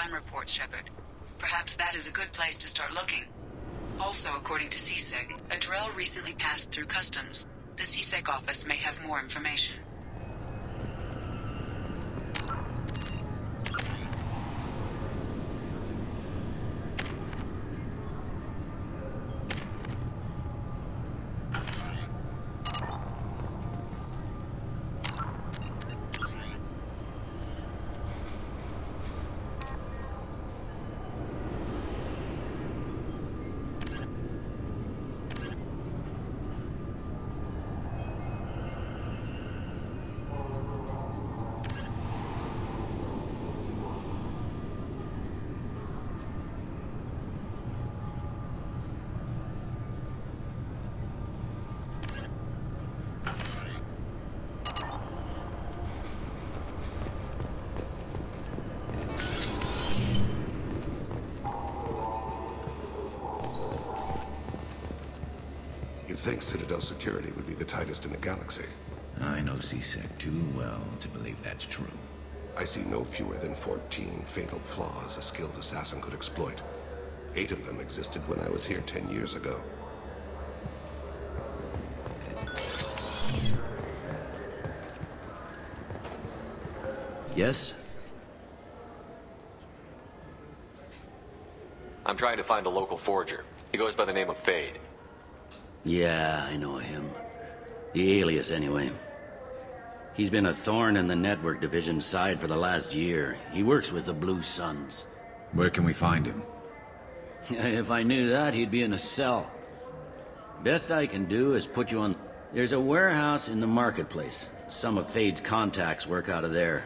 crime reports, Shepard. Perhaps that is a good place to start looking. Also, according to CSEC, a drill recently passed through customs. The CSEC office may have more information. think Citadel security would be the tightest in the galaxy. I know CSEC too well to believe that's true. I see no fewer than 14 fatal flaws a skilled assassin could exploit. 8 of them existed when I was here 10 years ago. Yes? I'm trying to find a local forger. He goes by the name of Fade. Yeah, I know him. The alias, anyway. He's been a thorn in the network division's side for the last year. He works with the Blue Suns. Where can we find him? If I knew that, he'd be in a cell. Best I can do is put you on... There's a warehouse in the marketplace. Some of Fade's contacts work out of there.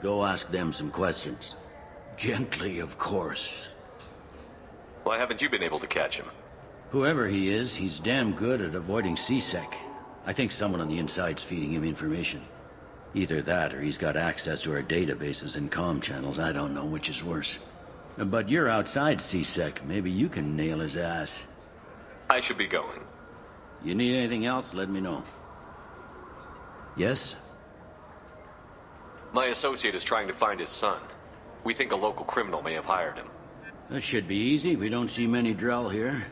Go ask them some questions. Gently, of course. Why haven't you been able to catch him? Whoever he is, he's damn good at avoiding CSEC. I think someone on the inside's feeding him information. Either that, or he's got access to our databases and comm channels. I don't know which is worse. But you're outside CSEC. Maybe you can nail his ass. I should be going. You need anything else, let me know. Yes? My associate is trying to find his son. We think a local criminal may have hired him. That should be easy. We don't see many Drell here.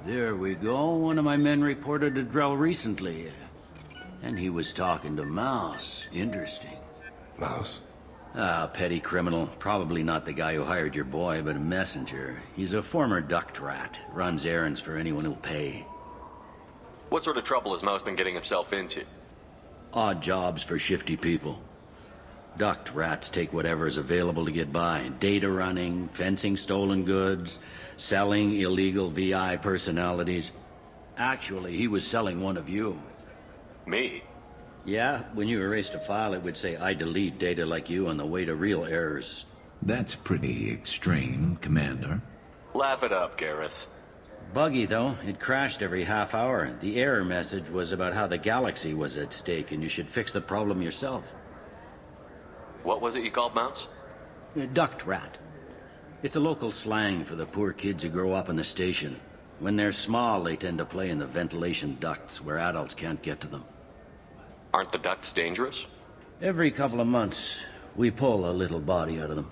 There we go. One of my men reported a Drell recently. And he was talking to Mouse. Interesting. Mouse? Ah, petty criminal. Probably not the guy who hired your boy, but a messenger. He's a former duct rat. Runs errands for anyone who'll pay. What sort of trouble has Mouse been getting himself into? Odd jobs for shifty people. Duct rats take whatever is available to get by. Data running, fencing stolen goods, selling illegal VI personalities. Actually, he was selling one of you. Me? Yeah, when you erased a file, it would say, I delete data like you on the way to real errors. That's pretty extreme, Commander. Laugh it up, Garrus. Buggy, though. It crashed every half hour. The error message was about how the galaxy was at stake, and you should fix the problem yourself. What was it you called Mouse? A duct rat. It's a local slang for the poor kids who grow up in the station. When they're small, they tend to play in the ventilation ducts where adults can't get to them. Aren't the ducts dangerous? Every couple of months, we pull a little body out of them.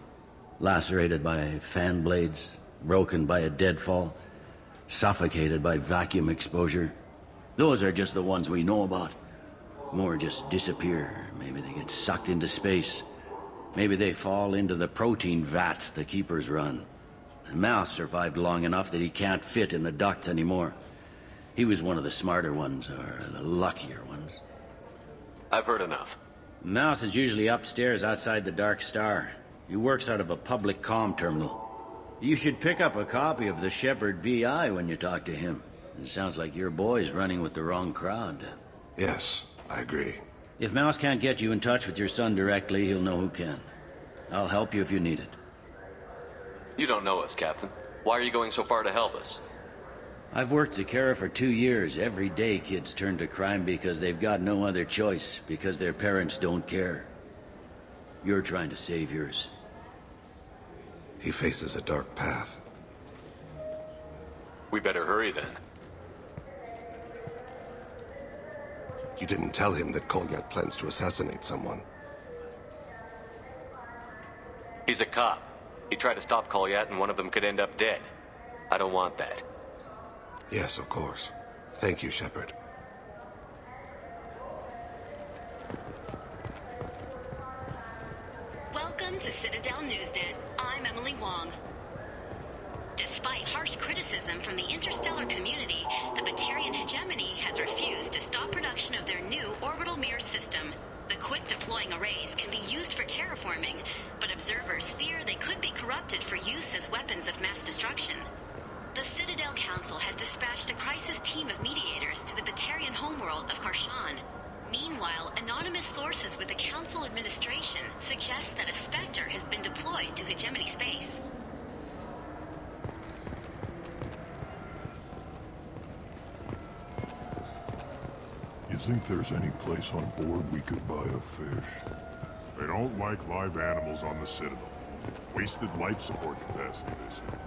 Lacerated by fan blades, broken by a deadfall, suffocated by vacuum exposure. Those are just the ones we know about. More just disappear. Maybe they get sucked into space. Maybe they fall into the protein vats the keepers run. Mouse survived long enough that he can't fit in the ducts anymore. He was one of the smarter ones, or the luckier ones. I've heard enough. Mouse is usually upstairs outside the Dark Star. He works out of a public comm terminal. You should pick up a copy of the Shepard VI when you talk to him. It sounds like your boy's running with the wrong crowd. Yes, I agree. If Mouse can't get you in touch with your son directly, he'll know who can. I'll help you if you need it. You don't know us, Captain. Why are you going so far to help us? I've worked Zakera for 2 years. Every day kids turn to crime because they've got no other choice, because their parents don't care. You're trying to save yours. He faces a dark path. We better hurry then. You didn't tell him that Kolyat plans to assassinate someone. He's a cop. He tried to stop Kolyat and one of them could end up dead. I don't want that. Yes, of course. Thank you, Shepard. Welcome to Citadel Newsnet. I'm Emily Wong. Despite harsh criticism from the interstellar community, the Batarian hegemony has refused to stop production of their new orbital mirror system. The quick-deploying arrays can be used for terraforming, but observers fear they could be corrupted for use as weapons of mass destruction. The Citadel Council has dispatched a crisis team of mediators to the Batarian homeworld of Karshan. Meanwhile, anonymous sources with the Council administration suggest that a Spectre has been deployed to hegemony space. You think there's any place on board we could buy a fish? They don't like live animals on the Citadel. Wasted life support capacity, they say.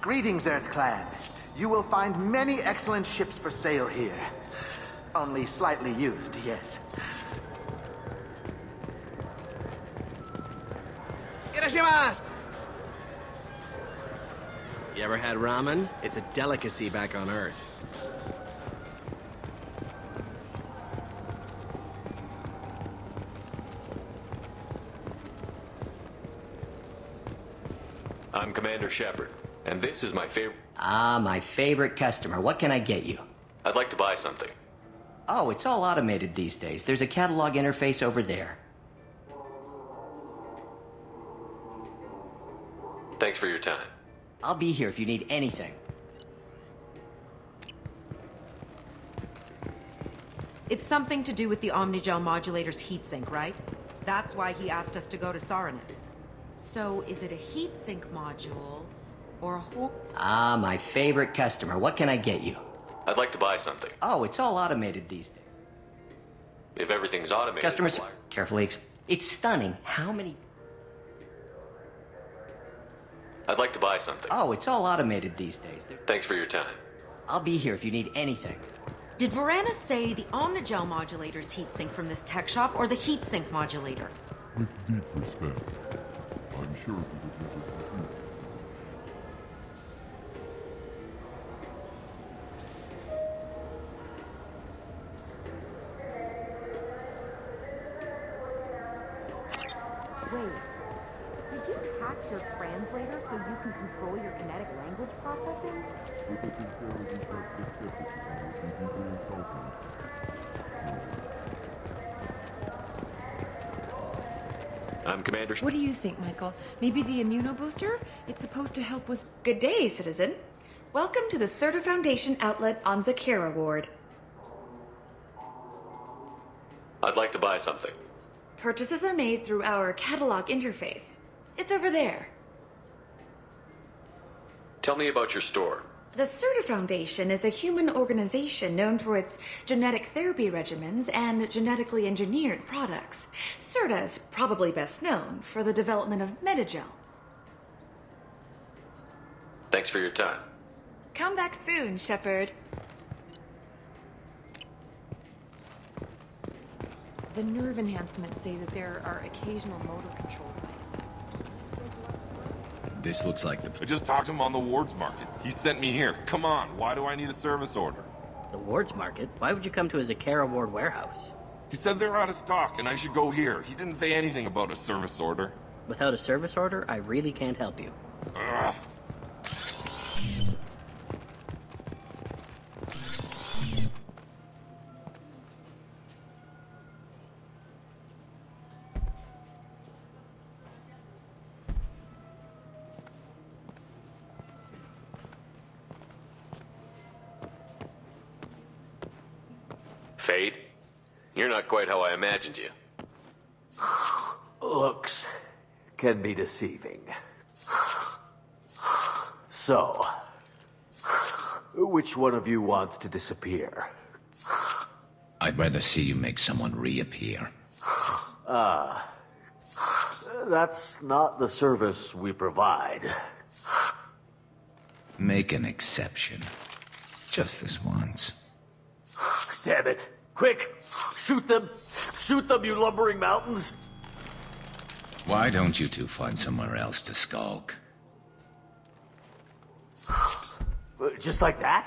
Greetings, Earth Clan. You will find many excellent ships for sale here. Only slightly used, yes. Irashimasu! You ever had ramen? It's a delicacy back on Earth. I'm Commander Shepard, and this is my favorite... Ah, my favorite customer. What can I get you? I'd like to buy something. Oh, it's all automated these days. There's a catalog interface over there. Thanks for your time. I'll be here if you need anything. It's something to do with the Omnigel modulator's heatsink, right? That's why he asked us to go to Saranus. So, is it a heatsink module, or a whole... Ah, my favorite customer. What can I get you? I'd like to buy something. Oh, it's all automated these days. If everything's automated... Customers, carefully It's stunning how many... I'd like to buy something. Oh, it's all automated these days. Thanks for your time. I'll be here if you need anything. Did Varanus say the Omnigel modulator's heatsink from this tech shop, or the heatsink modulator? With deep respect, I'm sure he would never confuse. Wait, did you hack your translator so you can control your kinetic language processing? With a sincerity such that skepticism would be deeply insulting. I'm Commander... What do you think, Michael? Maybe the immunobooster? It's supposed to help with... Good day, citizen. Welcome to the Certa Foundation outlet on Zakera Ward. I'd like to buy something. Purchases are made through our catalog interface. It's over there. Tell me about your store. The Certa Foundation is a human organization known for its genetic therapy regimens and genetically engineered products. Certa is probably best known for the development of Metagel. Thanks for your time. Come back soon, Shepard. The nerve enhancements say that there are occasional motor control side effects. This looks like the... I just talked to him on the Wards Market. He sent me here. Come on, why do I need a service order? The Wards Market? Why would you come to a Zakera Ward warehouse? He said they're out of stock and I should go here. He didn't say anything about a service order. Without a service order, I really can't help you. Ugh. Fade? You're not quite how I imagined you. Looks can be deceiving. So, which one of you wants to disappear? I'd rather see you make someone reappear. That's not the service we provide. Make an exception. Just this once. Damn it. Quick! Shoot them! Shoot them, you lumbering mountains! Why don't you two find somewhere else to skulk? Just like that?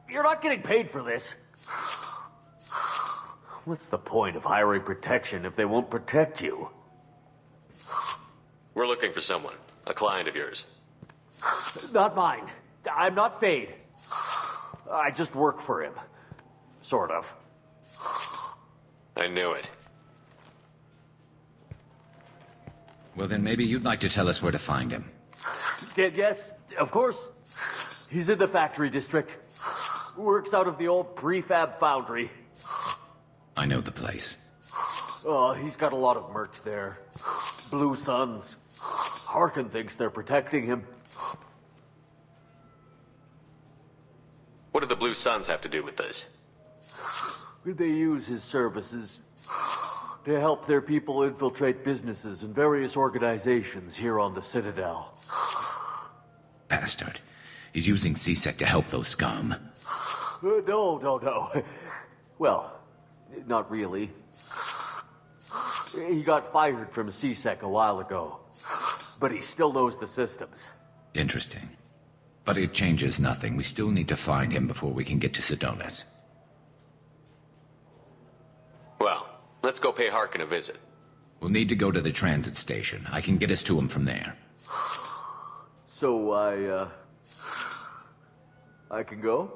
You're not getting paid for this. What's the point of hiring protection if they won't protect you? We're looking for someone. A client of yours. Not mine. I'm not Fade. I just work for him. Sort of. I knew it. Well, then maybe you'd like to tell us where to find him. Yes, of course. He's in the factory district. Works out of the old prefab foundry. I know the place. Oh, he's got a lot of mercs there. Blue Suns. Harkin thinks they're protecting him. What do the Blue Suns have to do with this? They use his services to help their people infiltrate businesses and various organizations here on the Citadel. Bastard. He's using CSEC to help those scum. No. Well, not really. He got fired from CSEC a while ago. But he still knows the systems. Interesting. But it changes nothing. We still need to find him before we can get to Sedonis. Well, let's go pay Harkin a visit. We'll need to go to the transit station. I can get us to him from there. So I can go?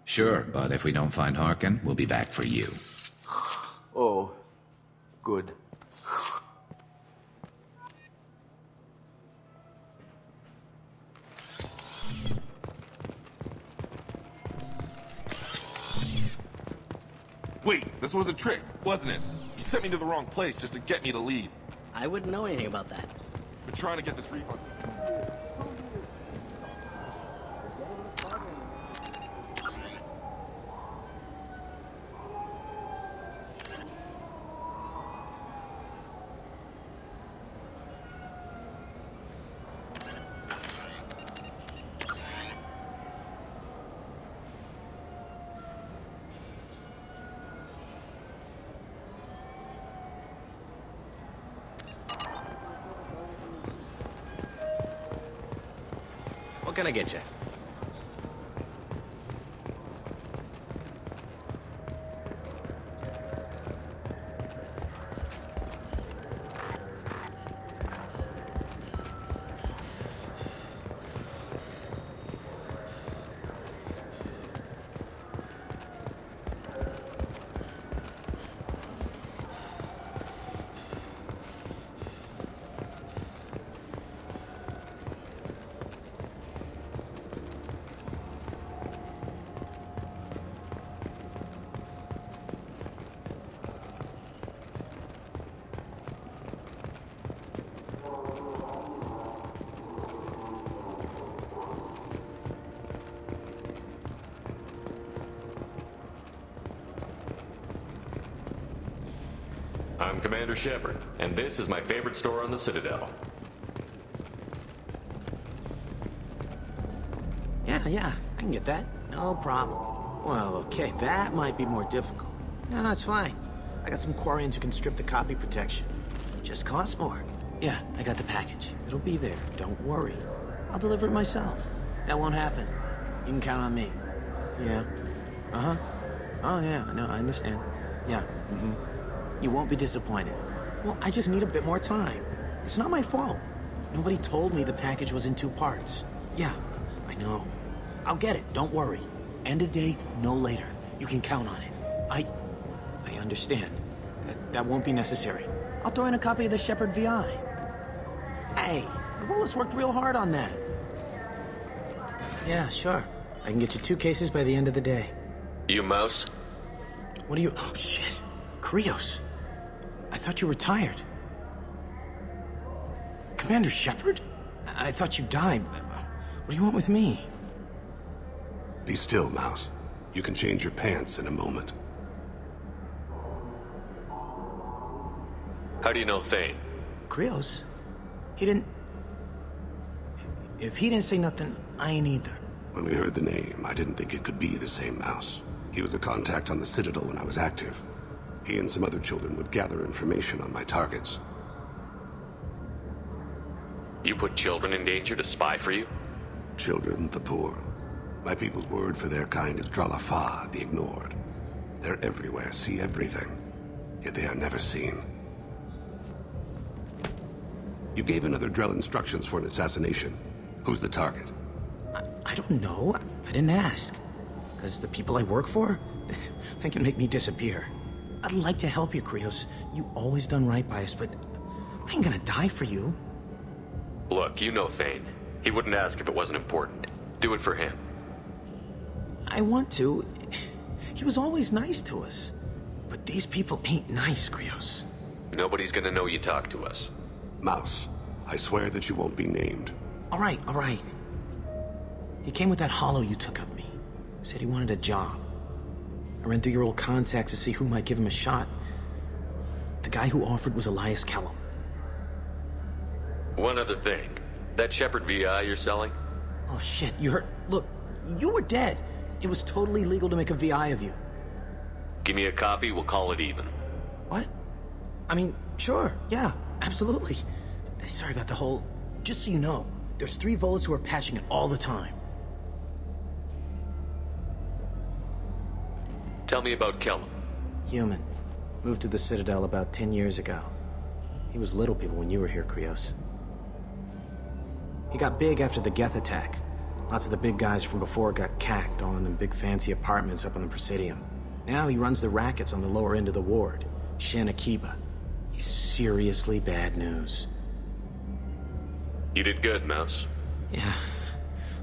Sure, but if we don't find Harkin, we'll be back for you. Oh, good. Wait, this was a trick, wasn't it? You sent me to the wrong place just to get me to leave. I wouldn't know anything about that. Been trying to get this refund. What can I get you? I'm Commander Shepard, and this is my favorite store on the Citadel. Yeah, I can get that. No problem. Well, okay, that might be more difficult. No, it's fine. I got some Quarians who can strip the copy protection. Just costs more. Yeah, I got the package. It'll be there. Don't worry. I'll deliver it myself. That won't happen. You can count on me. Yeah. Uh-huh. Oh, yeah, no, I understand. Yeah, You won't be disappointed. Well, I just need a bit more time. It's not my fault. Nobody told me the package was in 2 parts. Yeah, I know. I'll get it, don't worry. End of day, no later. You can count on it. I understand. That won't be necessary. I'll throw in a copy of the Shepard VI. Hey, Garrus worked real hard on that. Yeah, sure. I can get you 2 cases by the end of the day. You mouse? What are you... Oh, shit. Krios. I thought you were retired. Commander Shepard? I thought you died. What do you want with me? Be still, Mouse. You can change your pants in a moment. How do you know Thain? Krios? He didn't... If he didn't say nothing, I ain't either. When we heard the name, I didn't think it could be the same Mouse. He was a contact on the Citadel when I was active. He and some other children would gather information on my targets. You put children in danger to spy for you? Children, the poor. My people's word for their kind is Dralafa, the ignored. They're everywhere, see everything. Yet they are never seen. You gave another Drell instructions for an assassination. Who's the target? I don't know. I didn't ask. Because the people I work for, they can make me disappear. I'd like to help you, Krios. You always done right by us, but I ain't gonna die for you. Look, you know Thain. He wouldn't ask if it wasn't important. Do it for him. I want to. He was always nice to us. But these people ain't nice, Krios. Nobody's gonna know you talk to us. Mouse, I swear that you won't be named. All right. He came with that hollow you took of me. Said he wanted a job. I ran through your old contacts to see who might give him a shot. The guy who offered was Elias Kellum. One other thing. That Shepard VI you're selling? Oh shit, you heard? Look, you were dead. It was totally legal to make a VI of you. Give me a copy, we'll call it even. What? I mean, sure, yeah, absolutely. Sorry about the whole... Just so you know, there's 3 Volas who are patching it all the time. Tell me about Kellum. Human. Moved to the Citadel about 10 years ago. He was little people when you were here, Krios. He got big after the Geth attack. Lots of the big guys from before got cacked all in them big fancy apartments up on the Presidium. Now he runs the rackets on the lower end of the ward, Shin Akiba. He's seriously bad news. You did good, Mouse. Yeah.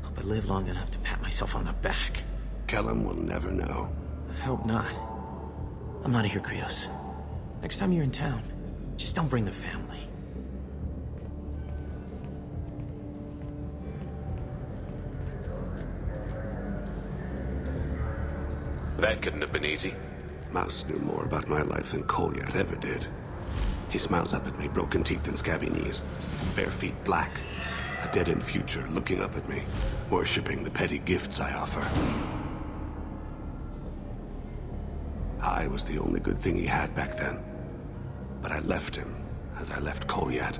Hope I live long enough to pat myself on the back. Kellum will never know. I hope not. I'm out of here, Krios. Next time you're in town, just don't bring the family. That couldn't have been easy. Mouse knew more about my life than Kolyat ever did. He smiles up at me, broken teeth and scabby knees, bare feet black, a dead-end future looking up at me, worshipping the petty gifts I offer. I was the only good thing he had back then, but I left him as I left Kolyat.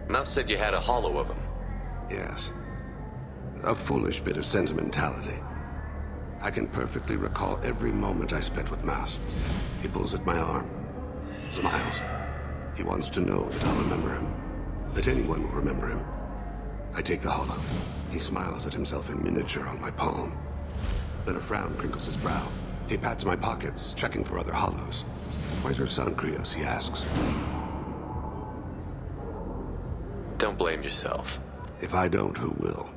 Mouse said you had a hollow of him. Yes. A foolish bit of sentimentality. I can perfectly recall every moment I spent with Mouse. He pulls at my arm, smiles. He wants to know that I'll remember him, that anyone will remember him. I take the hollow. He smiles at himself in miniature on my palm. Then a frown crinkles his brow. He pats my pockets, checking for other hollows. Where's your son, Krios? He asks. Don't blame yourself. If I don't, who will?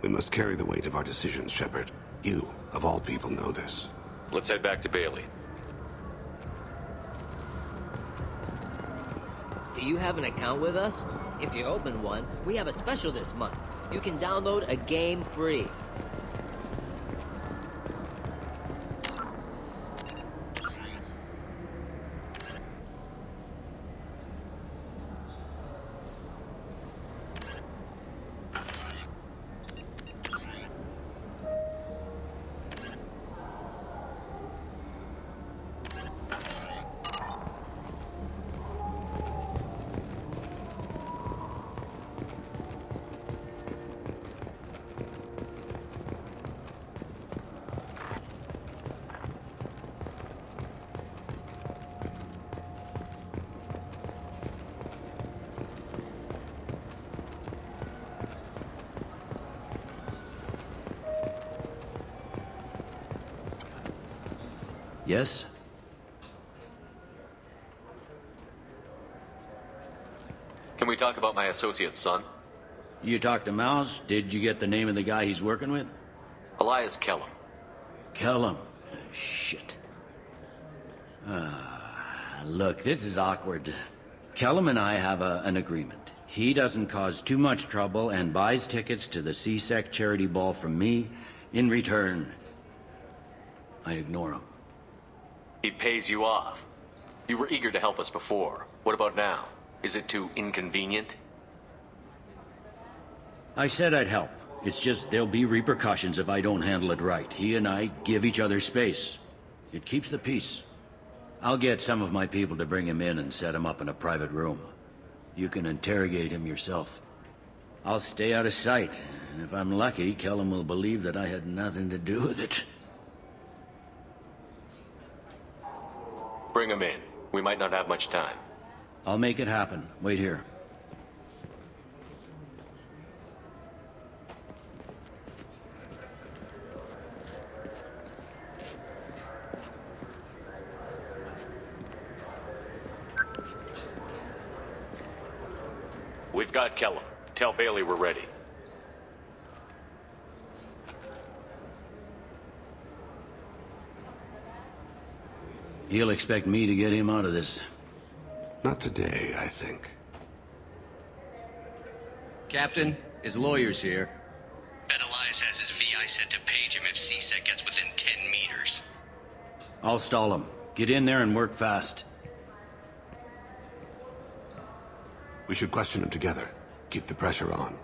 We must carry the weight of our decisions, Shepard. You, of all people, know this. Let's head back to Bailey. Do you have an account with us? If you open one, we have a special this month. You can download a game free. Yes? Can we talk about my associate's son? You talked to Mouse? Did you get the name of the guy he's working with? Elias Kellum. Kellum? Shit. Look, this is awkward. Kellum and I have an agreement. He doesn't cause too much trouble and buys tickets to the CSEC charity ball from me. In return, I ignore him. He pays you off. You were eager to help us before. What about now? Is it too inconvenient? I said I'd help. It's just there'll be repercussions if I don't handle it right. He and I give each other space. It keeps the peace. I'll get some of my people to bring him in and set him up in a private room. You can interrogate him yourself. I'll stay out of sight, and if I'm lucky, Kellum will believe that I had nothing to do with it. Bring him in. We might not have much time. I'll make it happen. Wait here. We've got Kellum. Tell Bailey we're ready. He'll expect me to get him out of this. Not today, I think. Captain, his lawyer's here. Bet Elias has his VI set to page him if CSEC gets within 10 meters. I'll stall him. Get in there and work fast. We should question him together. Keep the pressure on.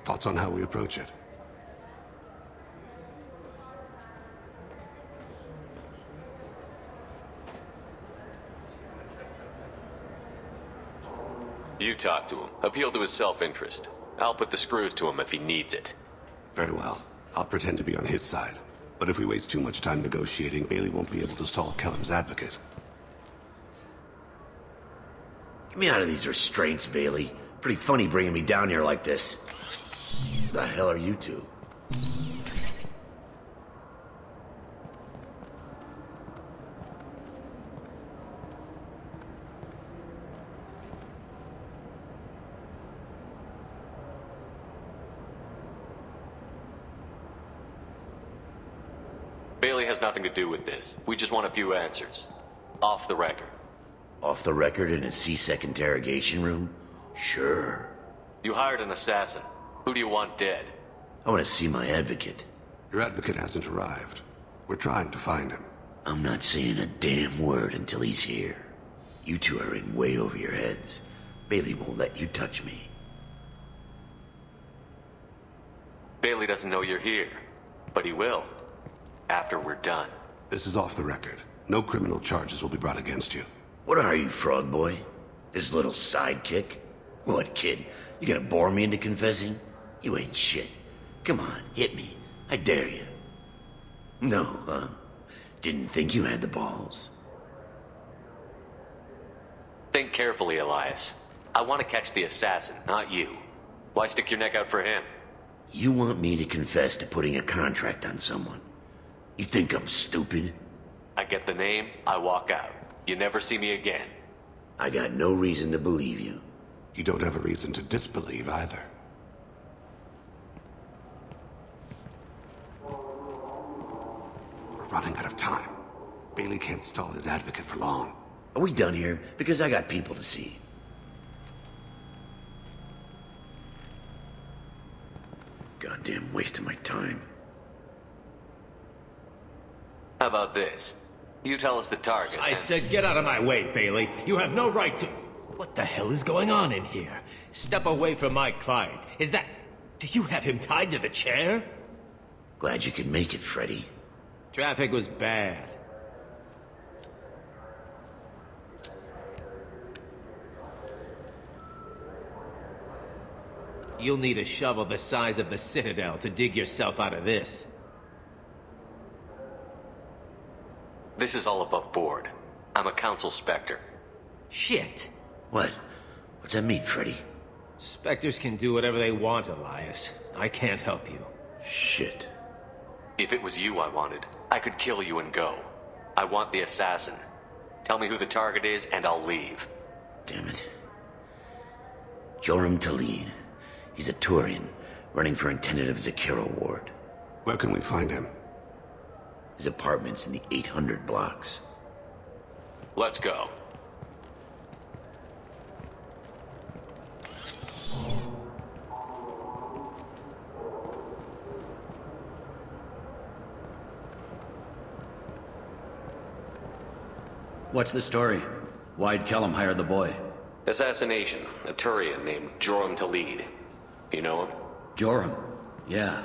Thoughts on how we approach it? You talk to him. Appeal to his self-interest. I'll put the screws to him if he needs it. Very well. I'll pretend to be on his side. But if we waste too much time negotiating, Bailey won't be able to stall Kellum's advocate. Get me out of these restraints, Bailey. Pretty funny bringing me down here like this. The hell are you two? Bailey has nothing to do with this. We just want a few answers. Off the record. Off the record in a C-Sec interrogation room? Sure. You hired an assassin. Who do you want dead? I want to see my advocate. Your advocate hasn't arrived. We're trying to find him. I'm not saying a damn word until he's here. You two are in way over your heads. Bailey won't let you touch me. Bailey doesn't know you're here. But he will. After we're done. This is off the record. No criminal charges will be brought against you. What are you, frog boy? This little sidekick? What, kid? You gonna bore me into confessing? You ain't shit. Come on, hit me. I dare you. No, huh? Didn't think you had the balls. Think carefully, Elias. I want to catch the assassin, not you. Why stick your neck out for him? You want me to confess to putting a contract on someone? You think I'm stupid? I get the name, I walk out. You never see me again. I got no reason to believe you. You don't have a reason to disbelieve either. We're running out of time. Bailey can't stall his advocate for long. Are we done here? Because I got people to see. Goddamn waste of my time. How about this? You tell us the target. I said get out of my way, Bailey. You have no right to... What the hell is going on in here? Step away from my client. Is that... Do you have him tied to the chair? Glad you could make it, Freddy. Traffic was bad. You'll need a shovel the size of the Citadel to dig yourself out of this. This is all above board. I'm a council specter. Shit. What? What's that mean, Freddy? Spectres can do whatever they want, Elias. I can't help you. Shit. If it was you I wanted, I could kill you and go. I want the assassin. Tell me who the target is and I'll leave. Damn it. Joram Talid. He's a Turian, running for intendant of Zakira Ward. Where can we find him? His apartment's in the 800 blocks. Let's go. What's the story? Why'd Kellum hire the boy? Assassination. A Turian named Joram Talid. You know him? Joram? Yeah.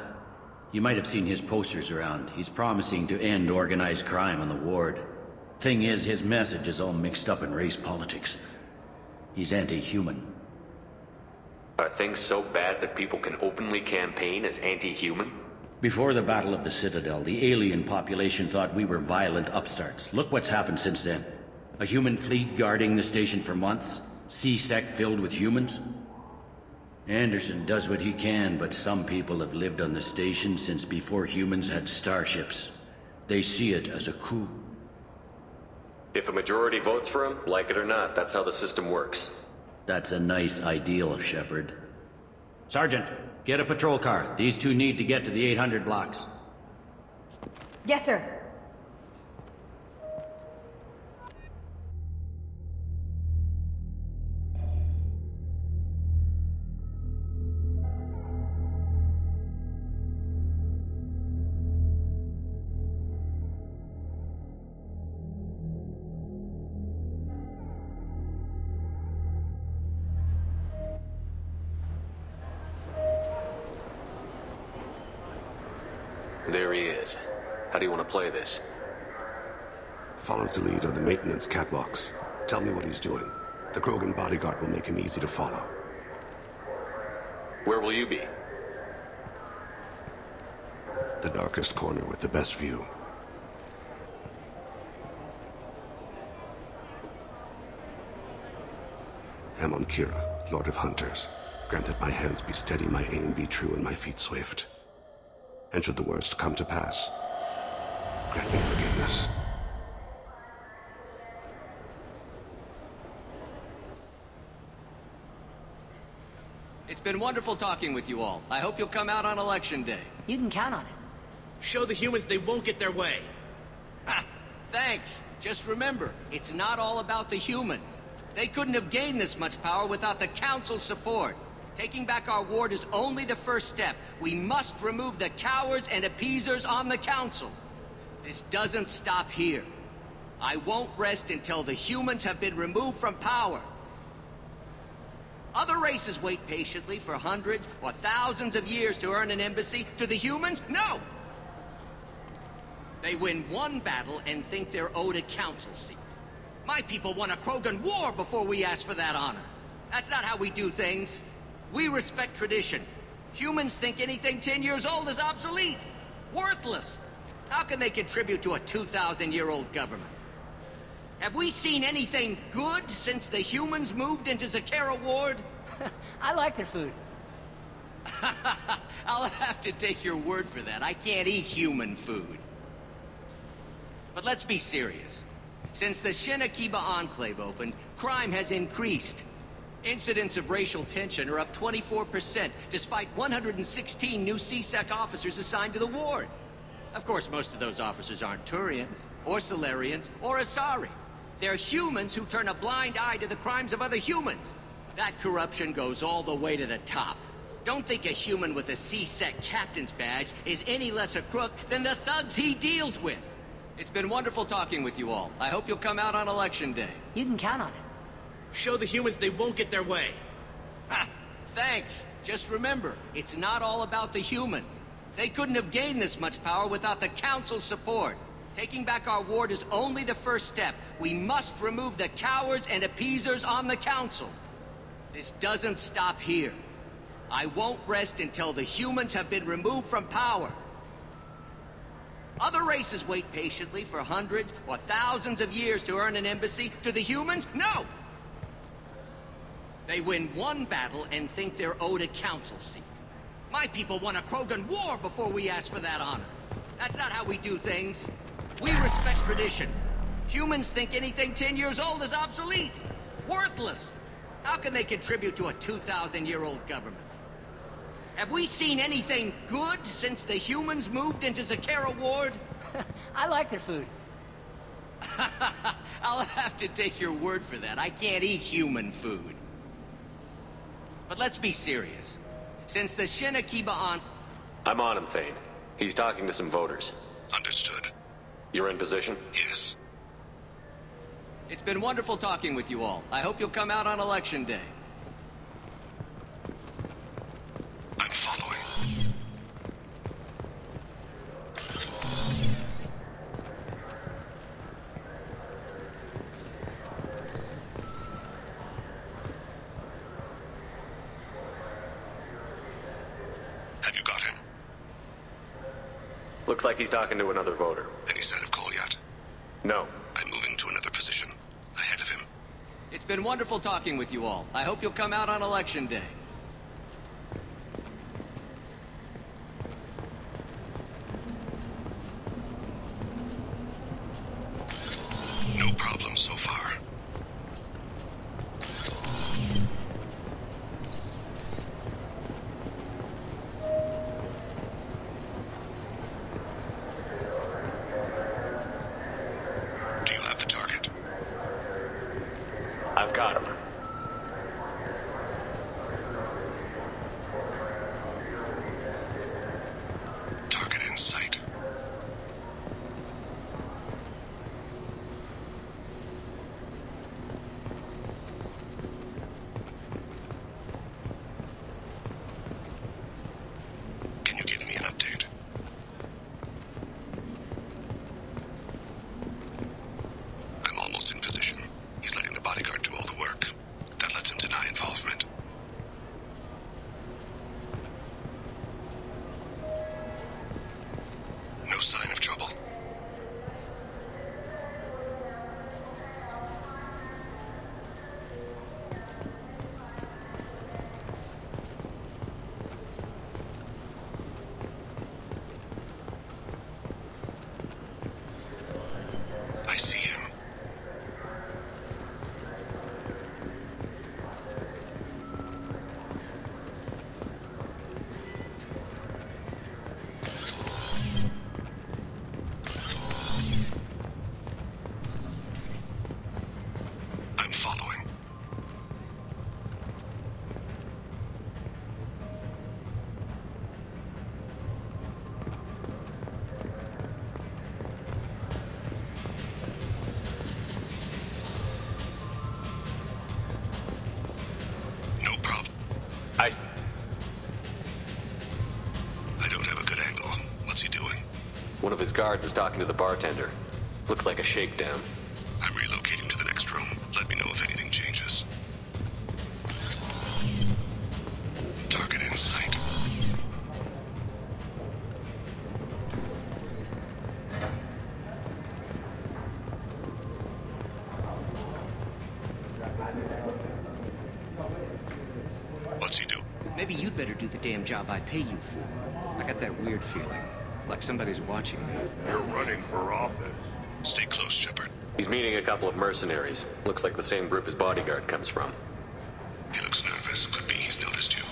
You might have seen his posters around. He's promising to end organized crime on the ward. Thing is, his message is all mixed up in race politics. He's anti-human. Are things so bad that people can openly campaign as anti-human? Before the Battle of the Citadel, the alien population thought we were violent upstarts. Look what's happened since then. A human fleet guarding the station for months. C-Sec filled with humans. Anderson does what he can, but some people have lived on the station since before humans had starships. They see it as a coup. If a majority votes for him, like it or not, that's how the system works. That's a nice ideal, Shepard. Sergeant, get a patrol car. These two need to get to the 800 blocks. Yes, sir. There he is. How do you want to play this? Follow the lead on the maintenance catwalks. Tell me what he's doing. The Krogan bodyguard will make him easy to follow. Where will you be? The darkest corner with the best view. Amon Kira, Lord of Hunters. Grant that my hands be steady, my aim be true, and my feet swift. And should the worst come to pass, grant me forgiveness. It's been wonderful talking with you all. I hope you'll come out on Election Day. You can count on it. Show the humans they won't get their way. Ha! Thanks. Just remember, it's not all about the humans. They couldn't have gained this much power without the Council's support. Taking back our ward is only the first step. We must remove the cowards and appeasers on the Council. This doesn't stop here. I won't rest until the humans have been removed from power. Other races wait patiently for hundreds or thousands of years to earn an embassy. To the humans, no! They win one battle and think they're owed a council seat. My people won a Krogan war before we asked for that honor. That's not how we do things. We respect tradition. Humans think anything 10 years old is obsolete. Worthless. How can they contribute to a 2,000-year-old government? Have we seen anything good since the humans moved into Zakera Ward? I like their food. I'll have to take your word for that. I can't eat human food. But let's be serious. Since the Shinakiba Enclave opened, crime has increased. Incidents of racial tension are up 24%, despite 116 new CSEC officers assigned to the ward. Of course, most of those officers aren't Turians, or Solarians, or Asari. They're humans who turn a blind eye to the crimes of other humans. That corruption goes all the way to the top. Don't think a human with a CSEC captain's badge is any less a crook than the thugs he deals with. It's been wonderful talking with you all. I hope you'll come out on Election Day. You can count on it. Show the humans they won't get their way. Ha! Thanks. Just remember, it's not all about the humans. They couldn't have gained this much power without the Council's support. Taking back our ward is only the first step. We must remove the cowards and appeasers on the Council. This doesn't stop here. I won't rest until the humans have been removed from power. Other races wait patiently for hundreds or thousands of years to earn an embassy. To the humans, no! They win one battle and think they're owed a council seat. My people won a Krogan war before we asked for that honor. That's not how we do things. We respect tradition. Humans think anything 10 years old is obsolete. Worthless. How can they contribute to a 2,000-year-old government? Have we seen anything good since the humans moved into Zakera Ward? I like their food. I'll have to take your word for that. I can't eat human food. But let's be serious. Since the Shinakiba I'm on him, Thane. He's talking to some voters. Understood. You're in position? Yes. It's been wonderful talking with you all. I hope you'll come out on Election Day. I'm following. Have you got him? Looks like he's talking to another voter. Any sign of call yet? No. I'm moving to another position. Ahead of him. It's been wonderful talking with you all. I hope you'll come out on Election Day. No problem so far. Do you have the target? I've got him. One of his guards is talking to the bartender. Looks like a shakedown. I'm relocating to the next room. Let me know if anything changes. Target in sight. What's he do? Maybe you'd better do the damn job I pay you for. I got that weird feeling. Like somebody's watching me. You're running for office. Stay close, Shepard. He's meeting a couple of mercenaries. Looks like the same group his bodyguard comes from. He looks nervous. Could be he's noticed you.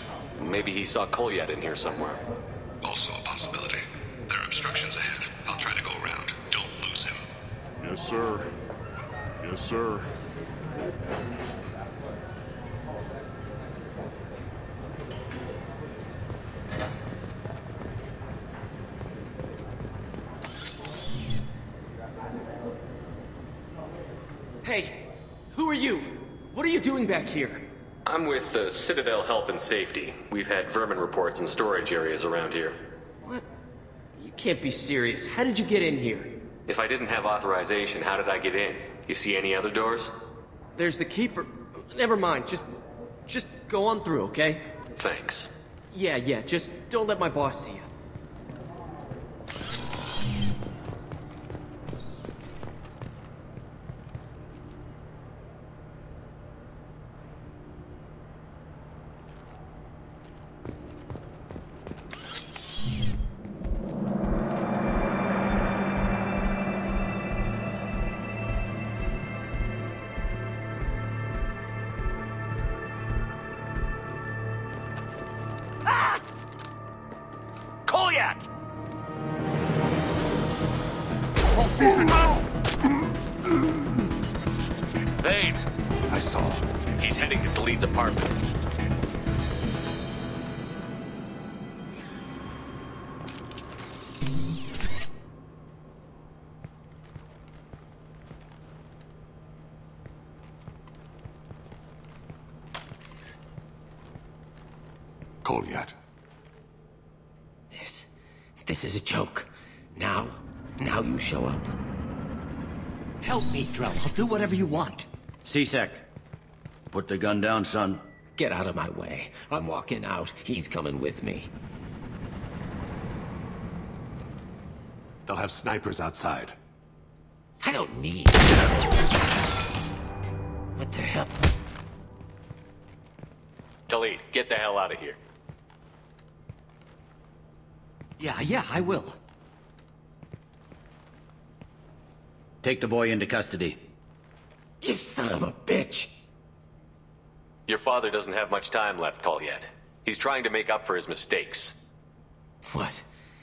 Maybe he saw Kolyat in here somewhere. Also a possibility. There are obstructions ahead. I'll try to go around. Don't lose him. Yes, sir. Yes, sir. Hey, who are you? What are you doing back here? I'm with the Citadel Health and Safety. We've had vermin reports in storage areas around here. What? You can't be serious. How did you get in here? If I didn't have authorization, how did I get in? You see any other doors? There's the keeper. Never mind. Just go on through, okay? Thanks. Yeah, just don't let my boss see you. Kolyat! Thane! I saw. He's heading to the lead's apartment. Kolyat. This is a joke. Now you show up. Help me, Drell. I'll do whatever you want. C-Sec. Put the gun down, son. Get out of my way. I'm walking out. He's coming with me. They'll have snipers outside. I don't need... What the hell? Talid, get the hell out of here. Yeah, I will. Take the boy into custody. You son of a bitch! Your father doesn't have much time left, Kolyat. He's trying to make up for his mistakes. What?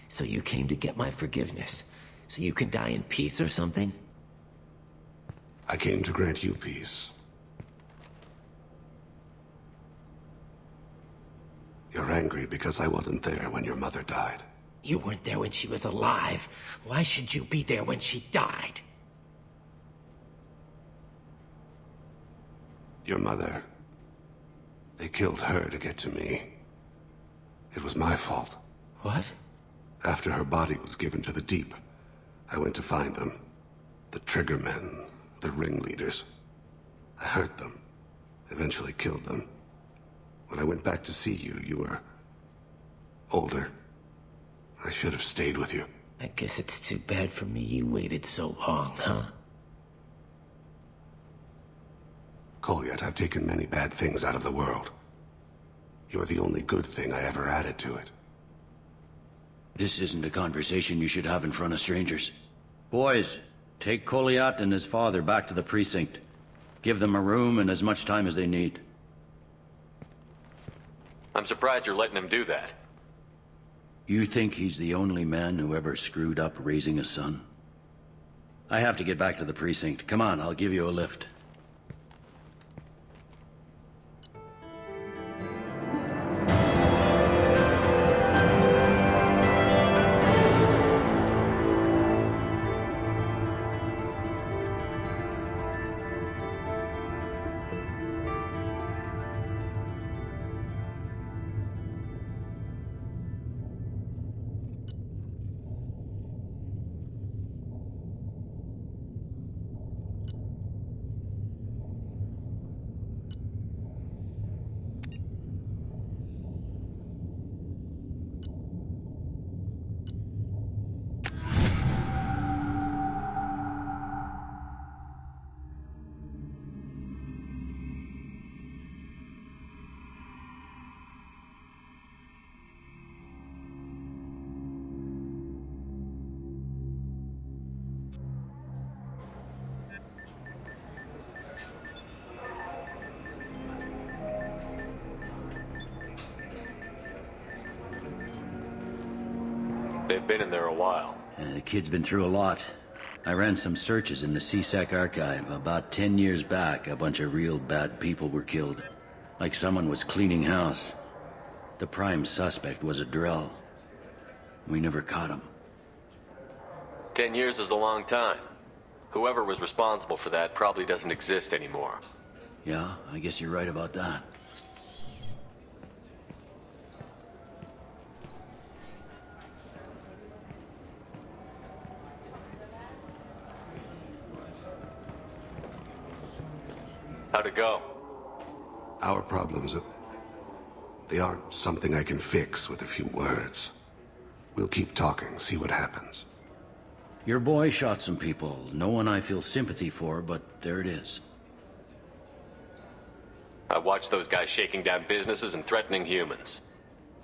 So you came to get my forgiveness? So you can die in peace or something? I came to grant you peace. You're angry because I wasn't there when your mother died. You weren't there when she was alive. Why should you be there when she died? Your mother. They killed her to get to me. It was my fault. What? After her body was given to the deep, I went to find them. The triggermen, the ringleaders. I hurt them. Eventually killed them. When I went back to see you, you were... older. I should have stayed with you. I guess it's too bad for me you waited so long, huh? Kolyat, I've taken many bad things out of the world. You're the only good thing I ever added to it. This isn't a conversation you should have in front of strangers. Boys, take Kolyat and his father back to the precinct. Give them a room and as much time as they need. I'm surprised you're letting him do that. You think he's the only man who ever screwed up raising a son? I have to get back to the precinct. Come on, I'll give you a lift. They've been in there a while. The kid's been through a lot. I ran some searches in the CSEC archive. About 10 years back, a bunch of real bad people were killed. Like someone was cleaning house. The prime suspect was a Drell. We never caught him. 10 years is a long time. Whoever was responsible for that probably doesn't exist anymore. Yeah, I guess you're right about that. How'd it go? Our problems, they aren't something I can fix with a few words. We'll keep talking, see what happens. Your boy shot some people. No one I feel sympathy for, but there it is. I watched those guys shaking down businesses and threatening humans.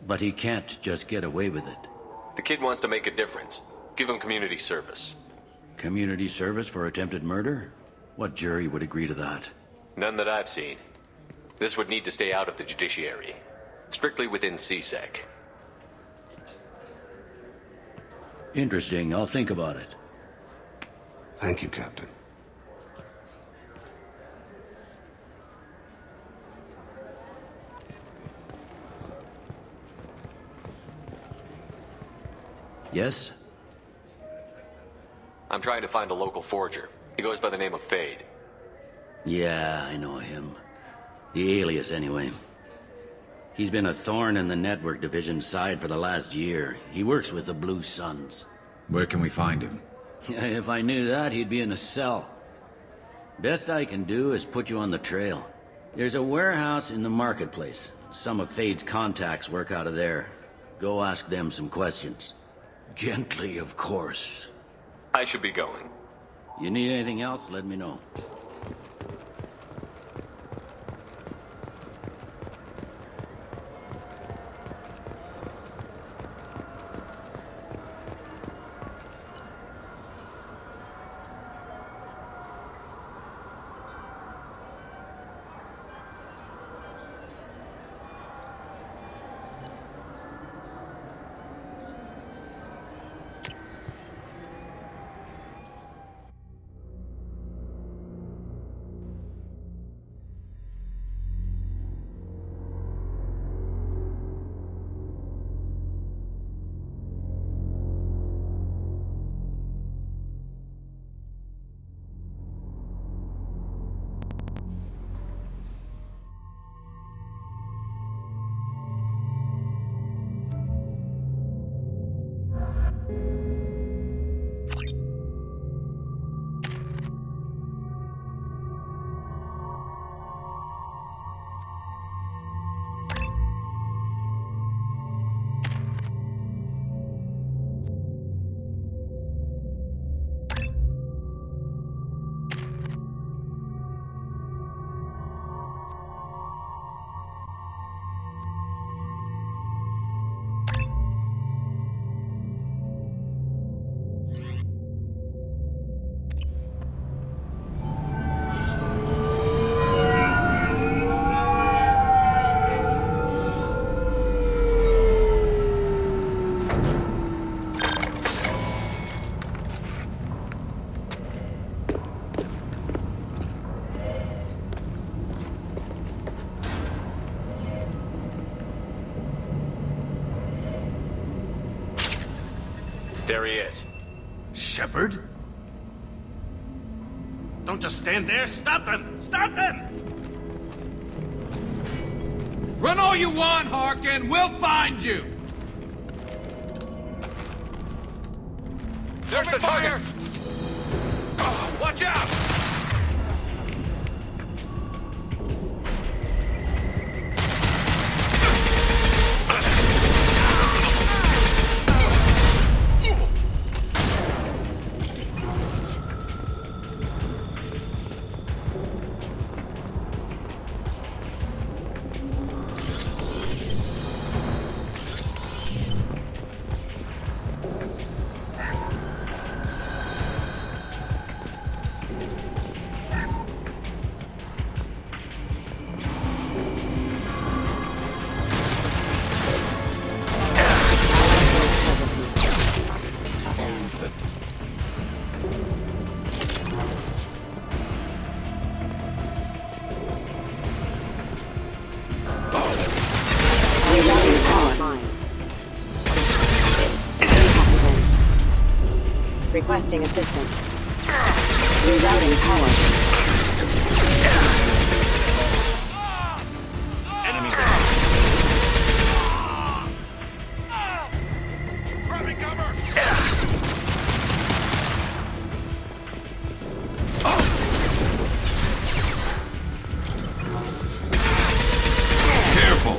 But he can't just get away with it. The kid wants to make a difference. Give him community service. Community service for attempted murder? What jury would agree to that? None that I've seen. This would need to stay out of the judiciary. Strictly within CSEC. Interesting. I'll think about it. Thank you, Captain. Yes? I'm trying to find a local forger. He goes by the name of Fade. Yeah, I know him. The alias, anyway. He's been a thorn in the network division's side for the last year. He works with the Blue Suns. Where can we find him? If I knew that, he'd be in a cell. Best I can do is put you on the trail. There's a warehouse in the marketplace. Some of Fade's contacts work out of there. Go ask them some questions. Gently, of course. I should be going. You need anything else, let me know. There he is. Shepard? Don't just stand there. Stop them! Stop them! Run all you want, Harkin. We'll find you. There's the target! Watch out! Requesting assistance. Rerouting power. Enemy. Grabbing cover! Careful!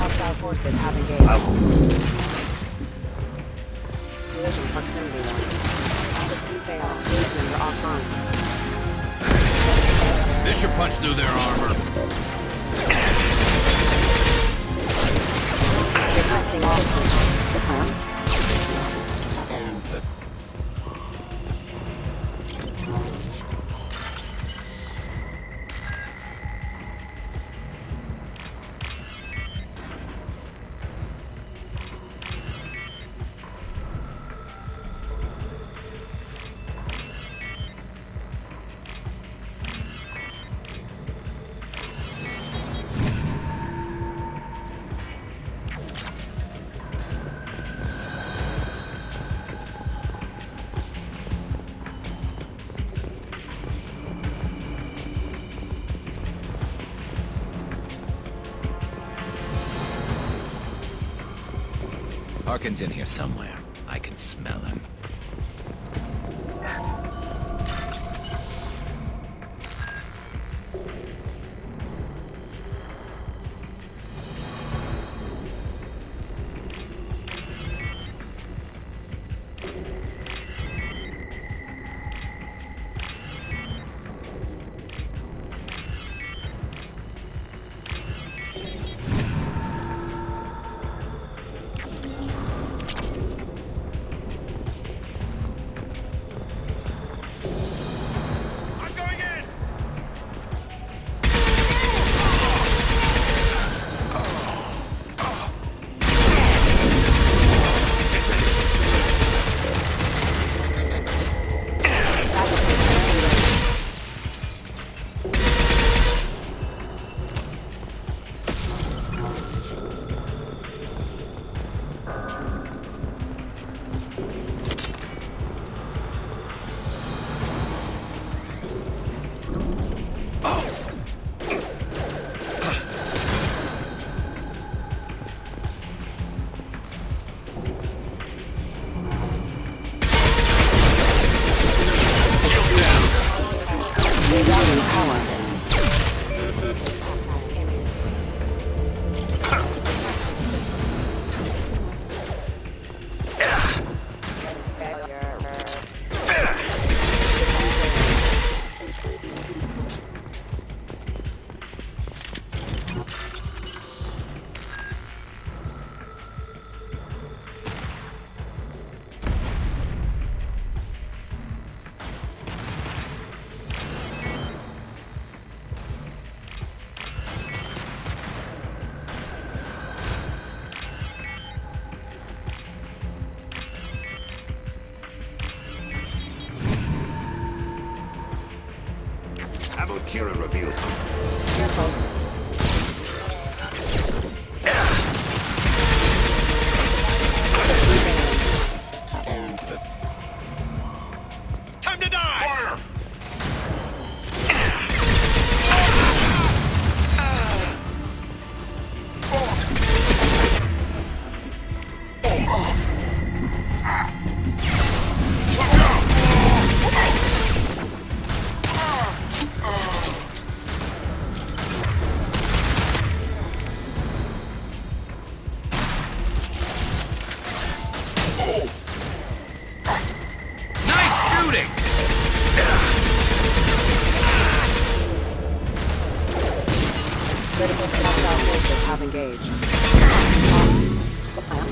Hostile forces have engaged. Collision proximity warning. System fail. Laser offline. This should punch through their armor. Requesting assistance. The plan? Harkin's in here somewhere. I can smell him. Kira reveals them. Careful. Time to die! Fire! Critical hostile forces have engaged. The plan?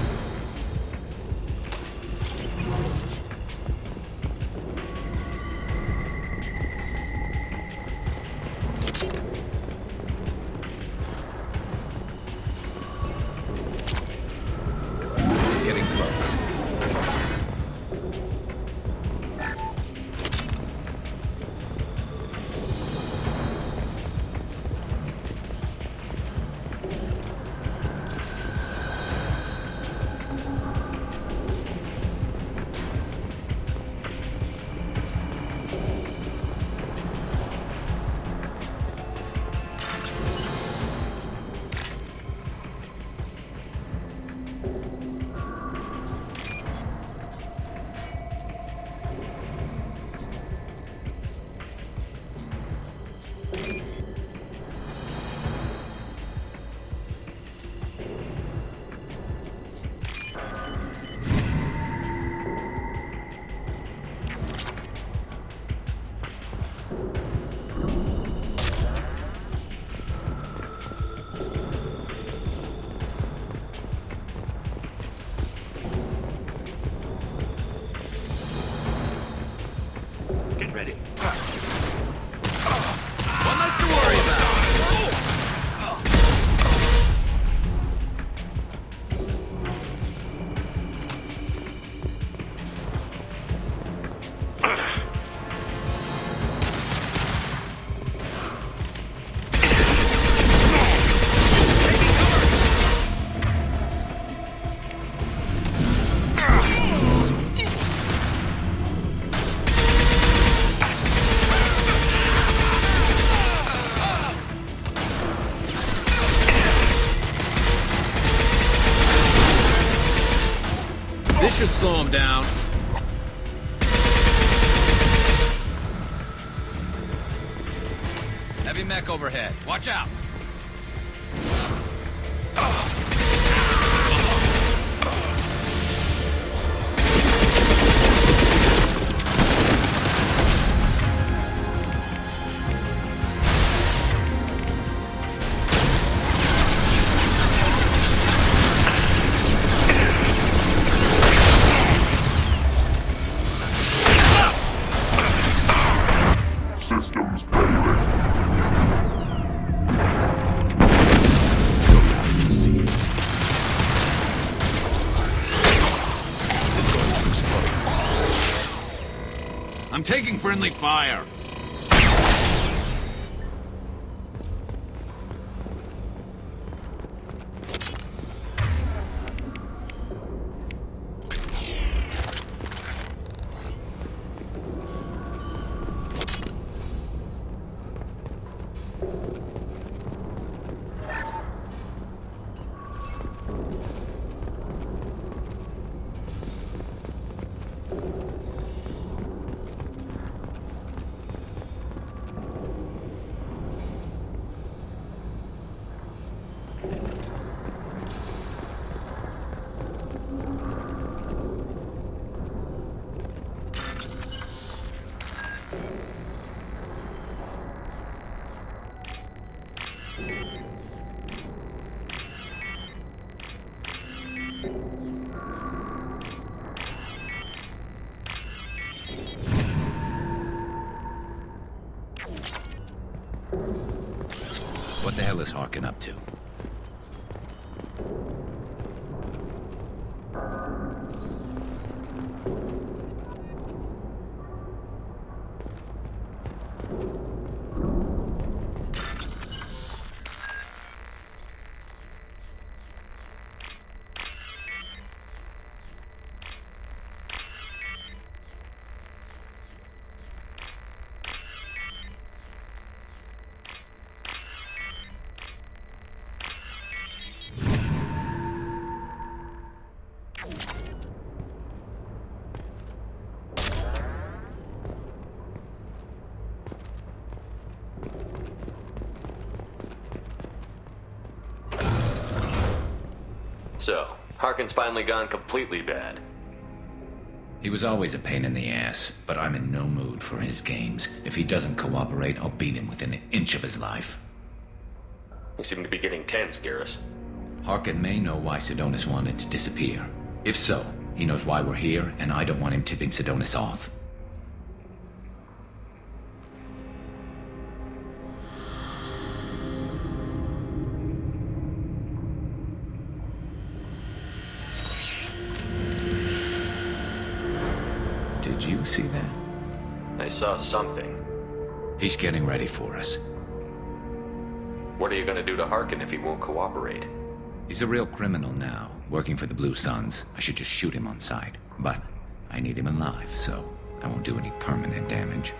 One less to worry about. This should slow him down. Heavy mech overhead. Watch out. Systems failing. I'm taking friendly fire. What the hell is Harkin up to? So, Harkin's finally gone completely bad. He was always a pain in the ass, but I'm in no mood for his games. If he doesn't cooperate, I'll beat him within an inch of his life. You seem to be getting tense, Garrus. Harkin may know why Sidonis wanted to disappear. If so, he knows why we're here, and I don't want him tipping Sidonis off. Did you see that? I saw something. He's getting ready for us. What are you gonna do to Harkin if he won't cooperate? He's a real criminal now, working for the Blue Suns. I should just shoot him on sight. But I need him alive, so I won't do any permanent damage.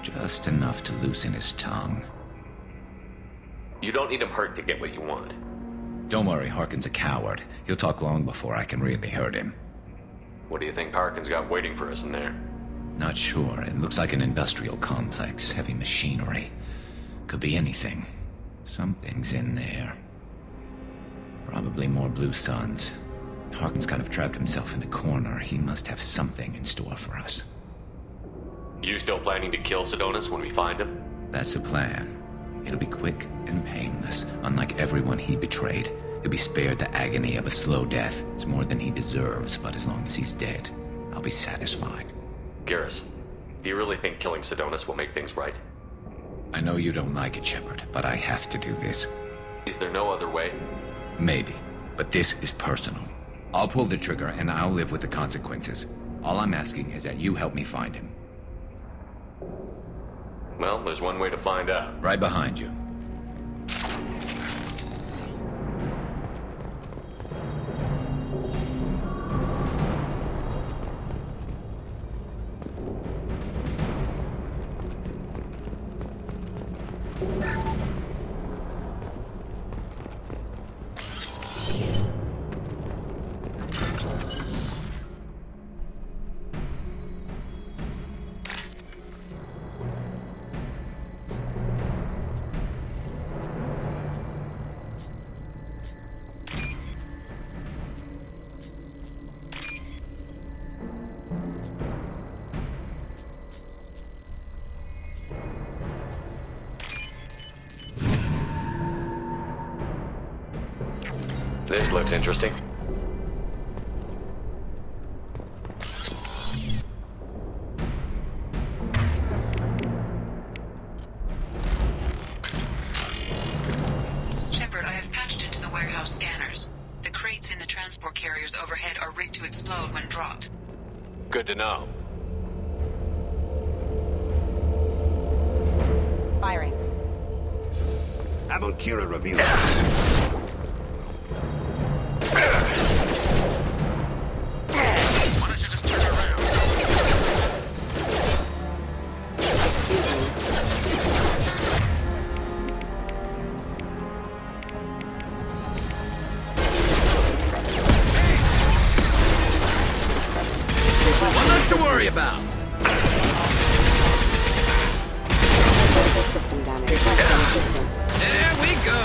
Just enough to loosen his tongue. You don't need him hurt to get what you want. Don't worry, Harkin's a coward. He'll talk long before I can really hurt him. What do you think Harkin's got waiting for us in there? Not sure. It looks like an industrial complex. Heavy machinery. Could be anything. Something's in there. Probably more Blue Suns. Harkin's kind of trapped himself in a corner. He must have something in store for us. You still planning to kill Sidonis when we find him? That's the plan. It'll be quick and painless. Unlike everyone he betrayed, he'll be spared the agony of a slow death. It's more than he deserves, but as long as he's dead, I'll be satisfied. Garrus, Do you really think killing Sidonis will make things right? I know you don't like it, Shepard, but I have to do this. Is there no other way? Maybe, but this is personal. I'll pull the trigger and I'll live with the consequences. All I'm asking is that you help me find him. Well, there's one way to find out. Right behind you. This looks interesting. Shepard, I have patched into the warehouse scanners. The crates in the transport carriers overhead are rigged to explode when dropped. Good to know. Firing. Amon Kira revealed. Why don't you just turn around? Well, nothing to worry about. System damage. Requesting assistance. There we go.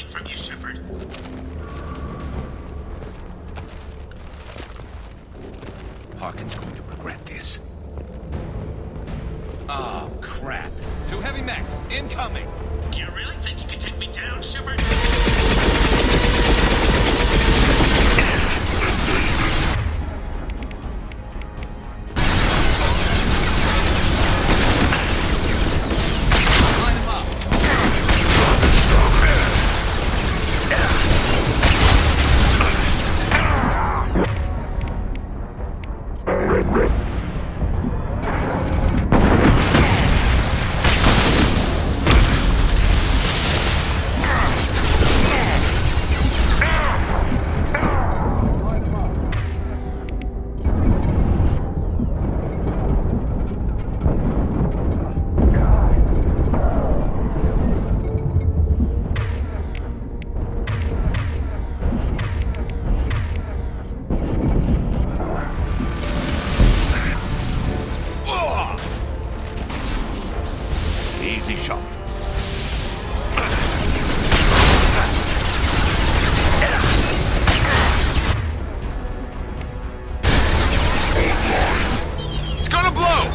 From you, Shepard. Harkin's going to regret this. Oh, crap. Two heavy mechs, incoming. Do you really think you can take me down, Shepard? Easy shot. It's gonna blow!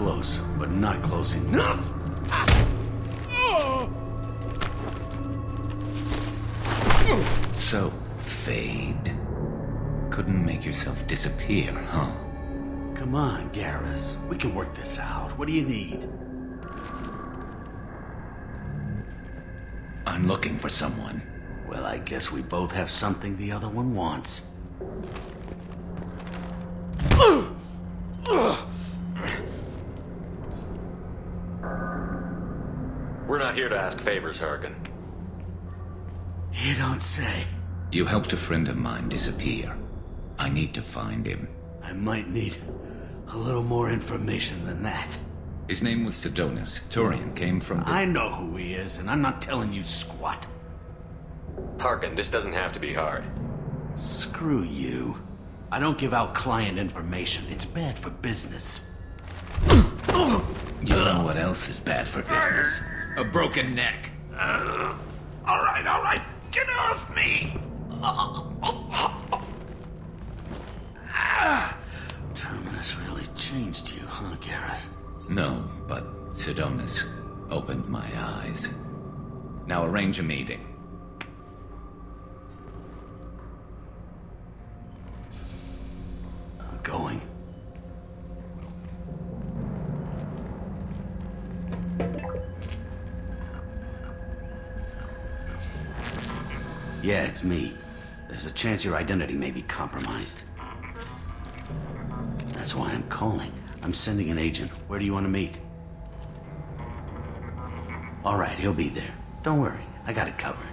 close, but not close enough. So, Fade. Couldn't make yourself disappear, huh? Come on, Garrus. We can work this out. What do you need? I'm looking for someone. Well, I guess we both have something the other one wants. We're not here to ask favors, Harkin. You don't say. You helped a friend of mine disappear. I need to find him. I might need a little more information than that. His name was Sidonus. Turian came from the... I know who he is, and I'm not telling you squat. Harkin, this doesn't have to be hard. Screw you. I don't give out client information. It's bad for business. You know what else is bad for business? A broken neck. All right. Get off me! Terminus really changed you, huh, Garrett? No, but Sidonus opened my eyes. Now arrange a meeting. I'm going. Yeah, it's me. There's a chance your identity may be compromised. That's why I'm calling. I'm sending an agent. Where do you want to meet? All right, he'll be there. Don't worry, I got it covered.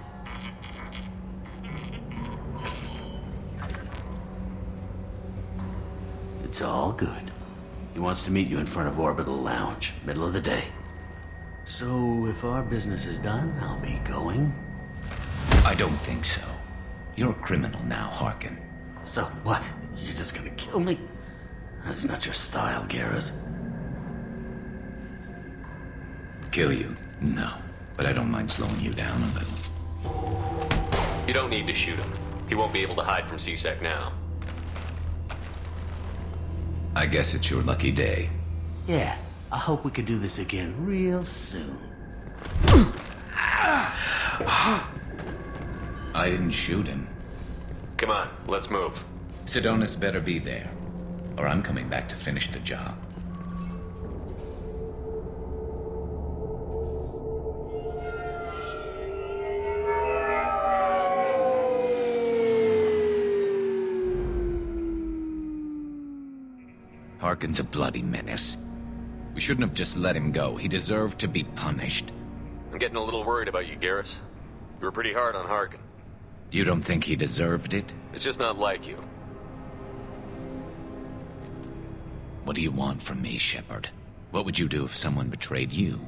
It's all good. He wants to meet you in front of Orbital Lounge, middle of the day. So, if our business is done, I'll be going. I don't think so. You're a criminal now, Harkin. So what? You're just gonna kill me? That's not your style, Garrus. Kill you? No. But I don't mind slowing you down a little. You don't need to shoot him. He won't be able to hide from C-Sec now. I guess it's your lucky day. Yeah, I hope we could do this again real soon. I didn't shoot him. Come on, let's move. Sidonus better be there, or I'm coming back to finish the job. Harkin's a bloody menace. We shouldn't have just let him go. He deserved to be punished. I'm getting a little worried about you, Garrus. You were pretty hard on Harkin. You don't think he deserved it? It's just not like you. What do you want from me, Shepard? What would you do if someone betrayed you?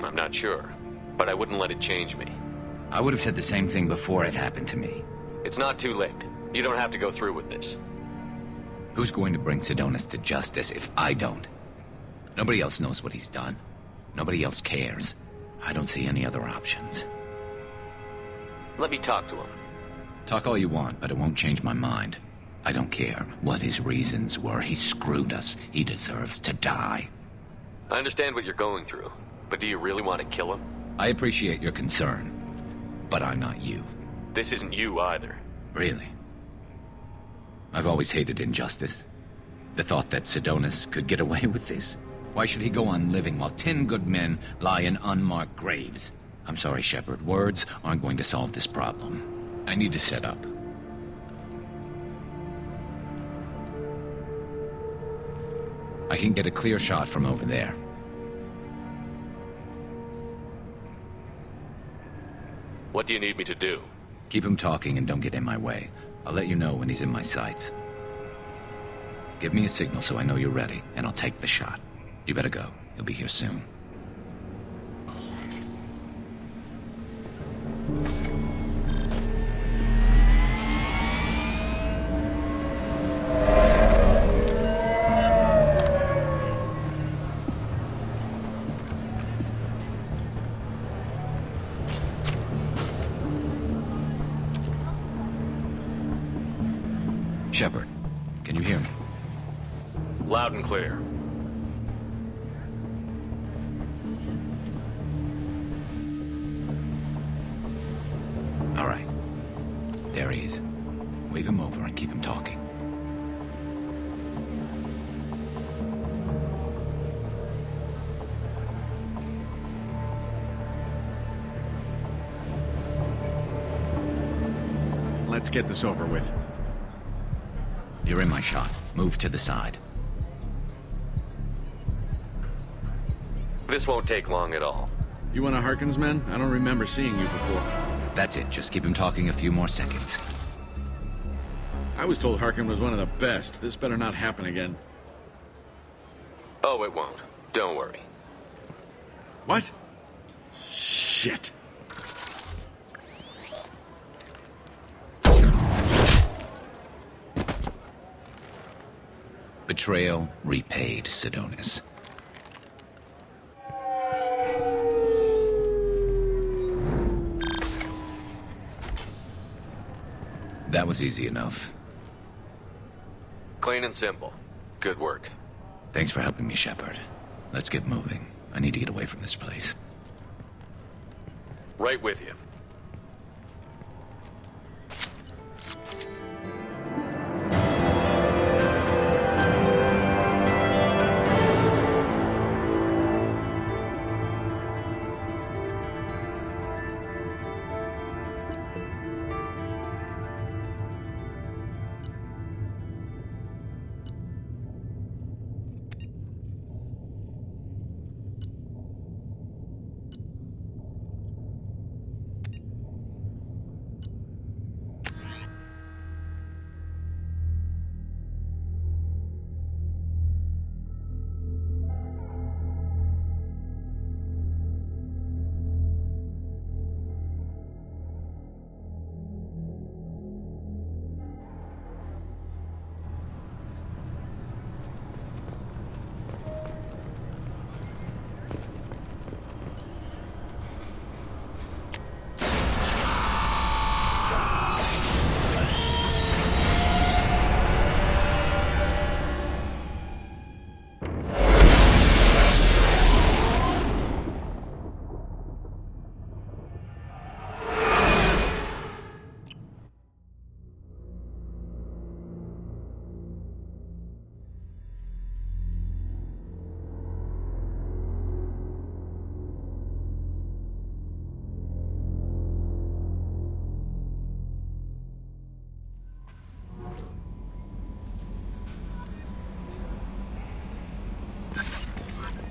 I'm not sure, but I wouldn't let it change me. I would have said the same thing before it happened to me. It's not too late. You don't have to go through with this. Who's going to bring Sidonus to justice if I don't? Nobody else knows what he's done. Nobody else cares. I don't see any other options. Let me talk to him. Talk all you want, but it won't change my mind. I don't care what his reasons were. He screwed us. He deserves to die. I understand what you're going through, but do you really want to kill him? I appreciate your concern, but I'm not you. This isn't you either. Really? I've always hated injustice. The thought that Sidonus could get away with this. Why should he go on living while 10 good men lie in unmarked graves? I'm sorry, Shepard. Words aren't going to solve this problem. I need to set up. I can get a clear shot from over there. What do you need me to do? Keep him talking and don't get in my way. I'll let you know when he's in my sights. Give me a signal so I know you're ready, and I'll take the shot. You better go. He'll be here soon. Shepard, can you hear me? Loud and clear. All right. There he is. Wave him over and keep him talking. Let's get this over with. You're in my shot. Move to the side. This won't take long at all. You one of Harkin's men? I don't remember seeing you before. That's it. Just keep him talking a few more seconds. I was told Harkin was one of the best. This better not happen again. Oh, it won't. Don't worry. What? Shit. Betrayal repaid, Sidonis. That was easy enough. Clean and simple. Good work. Thanks for helping me, Shepard. Let's get moving. I need to get away from this place. Right with you.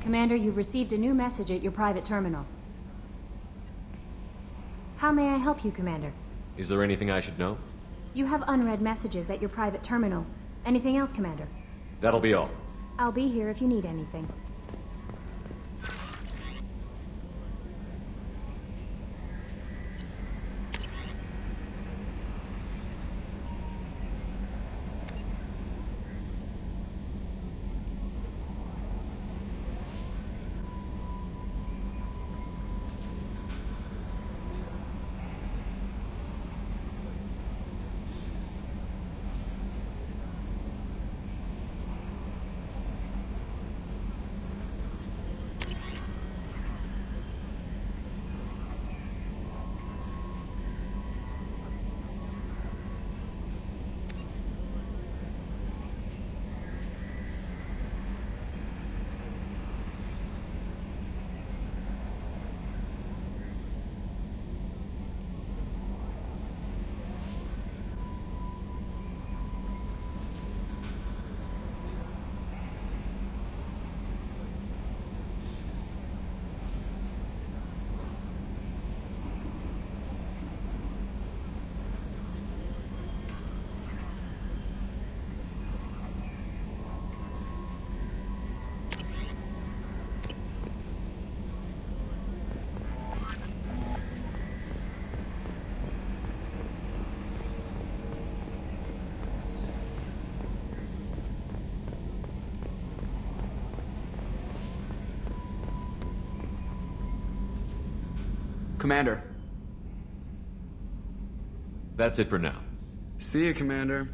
Commander, you've received a new message at your private terminal. How may I help you, Commander? Is there anything I should know? You have unread messages at your private terminal. Anything else, Commander? That'll be all. I'll be here if you need anything. Commander. That's it for now. See you, Commander.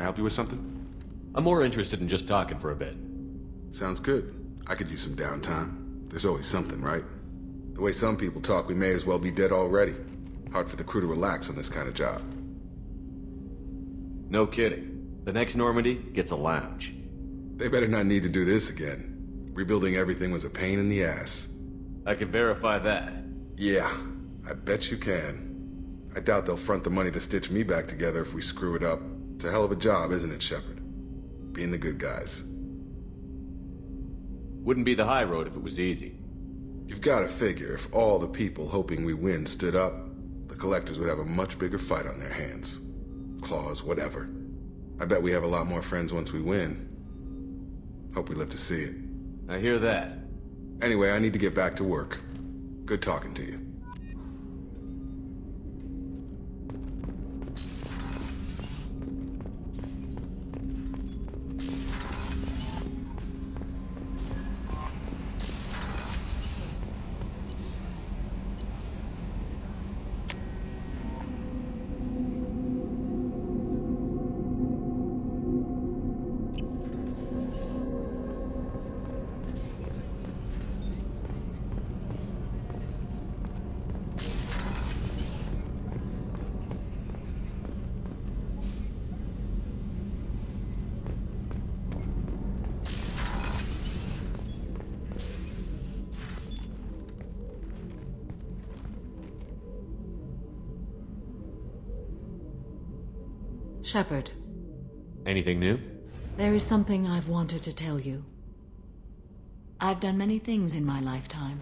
I help you with something? I'm more interested in just talking for a bit. Sounds good. I could use some downtime. There's always something, right? The way some people talk, we may as well be dead already. Hard for the crew to relax on this kind of job. No kidding. The next Normandy gets a lounge. They better not need to do this again. Rebuilding everything was a pain in the ass. I can verify that. Yeah, I bet you can. I doubt they'll front the money to stitch me back together if we screw it up. It's a hell of a job, isn't it, Shepard? Being the good guys. Wouldn't be the high road if it was easy. You've got to figure if all the people hoping we win stood up, the collectors would have a much bigger fight on their hands. Claws, whatever. I bet we have a lot more friends once we win. Hope we live to see it. I hear that. Anyway, I need to get back to work. Good talking to you. Shepard. Anything new? There is something I've wanted to tell you. I've done many things in my lifetime.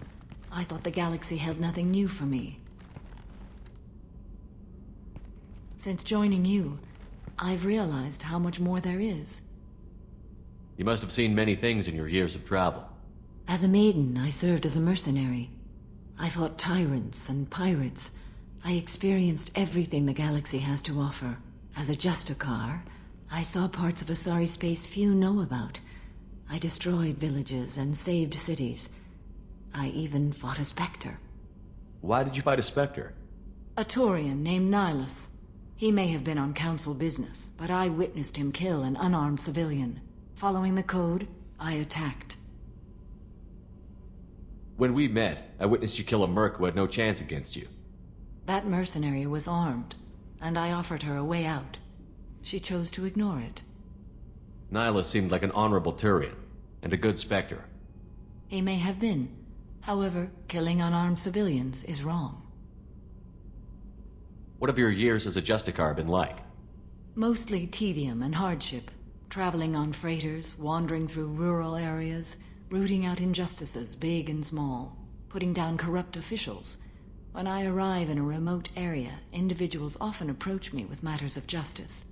I thought the galaxy held nothing new for me. Since joining you, I've realized how much more there is. You must have seen many things in your years of travel. As a maiden, I served as a mercenary. I fought tyrants and pirates. I experienced everything the galaxy has to offer. As a Justicar, I saw parts of Asari space few know about. I destroyed villages and saved cities. I even fought a Spectre. Why did you fight a Spectre? A Taurian named Nihilus. He may have been on council business, but I witnessed him kill an unarmed civilian. Following the code, I attacked. When we met, I witnessed you kill a merc who had no chance against you. That mercenary was armed, and I offered her a way out. She chose to ignore it. Nihilus seemed like an honorable Turian, and a good Spectre. He may have been. However, killing unarmed civilians is wrong. What have your years as a Justicar been like? Mostly tedium and hardship. Traveling on freighters, wandering through rural areas, rooting out injustices, big and small, putting down corrupt officials. When I arrive in a remote area, individuals often approach me with matters of justice.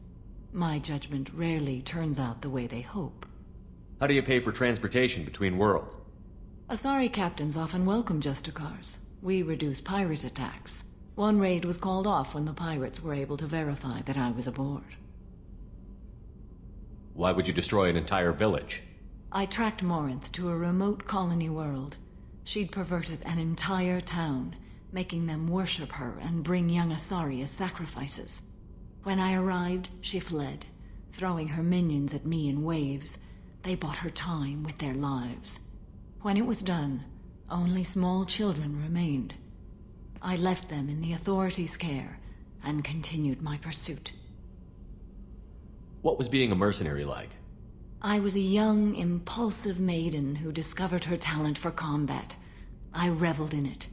My judgment rarely turns out the way they hope. How do you pay for transportation between worlds? Asari captains often welcome Justicars. We reduce pirate attacks. One raid was called off when the pirates were able to verify that I was aboard. Why would you destroy an entire village? I tracked Morinth to a remote colony world. She'd perverted an entire town, making them worship her and bring young Asari as sacrifices. When I arrived, she fled, throwing her minions at me in waves. They bought her time with their lives. When it was done, only small children remained. I left them in the authorities' care and continued my pursuit. What was being a mercenary like? I was a young, impulsive maiden who discovered her talent for combat. I reveled in it.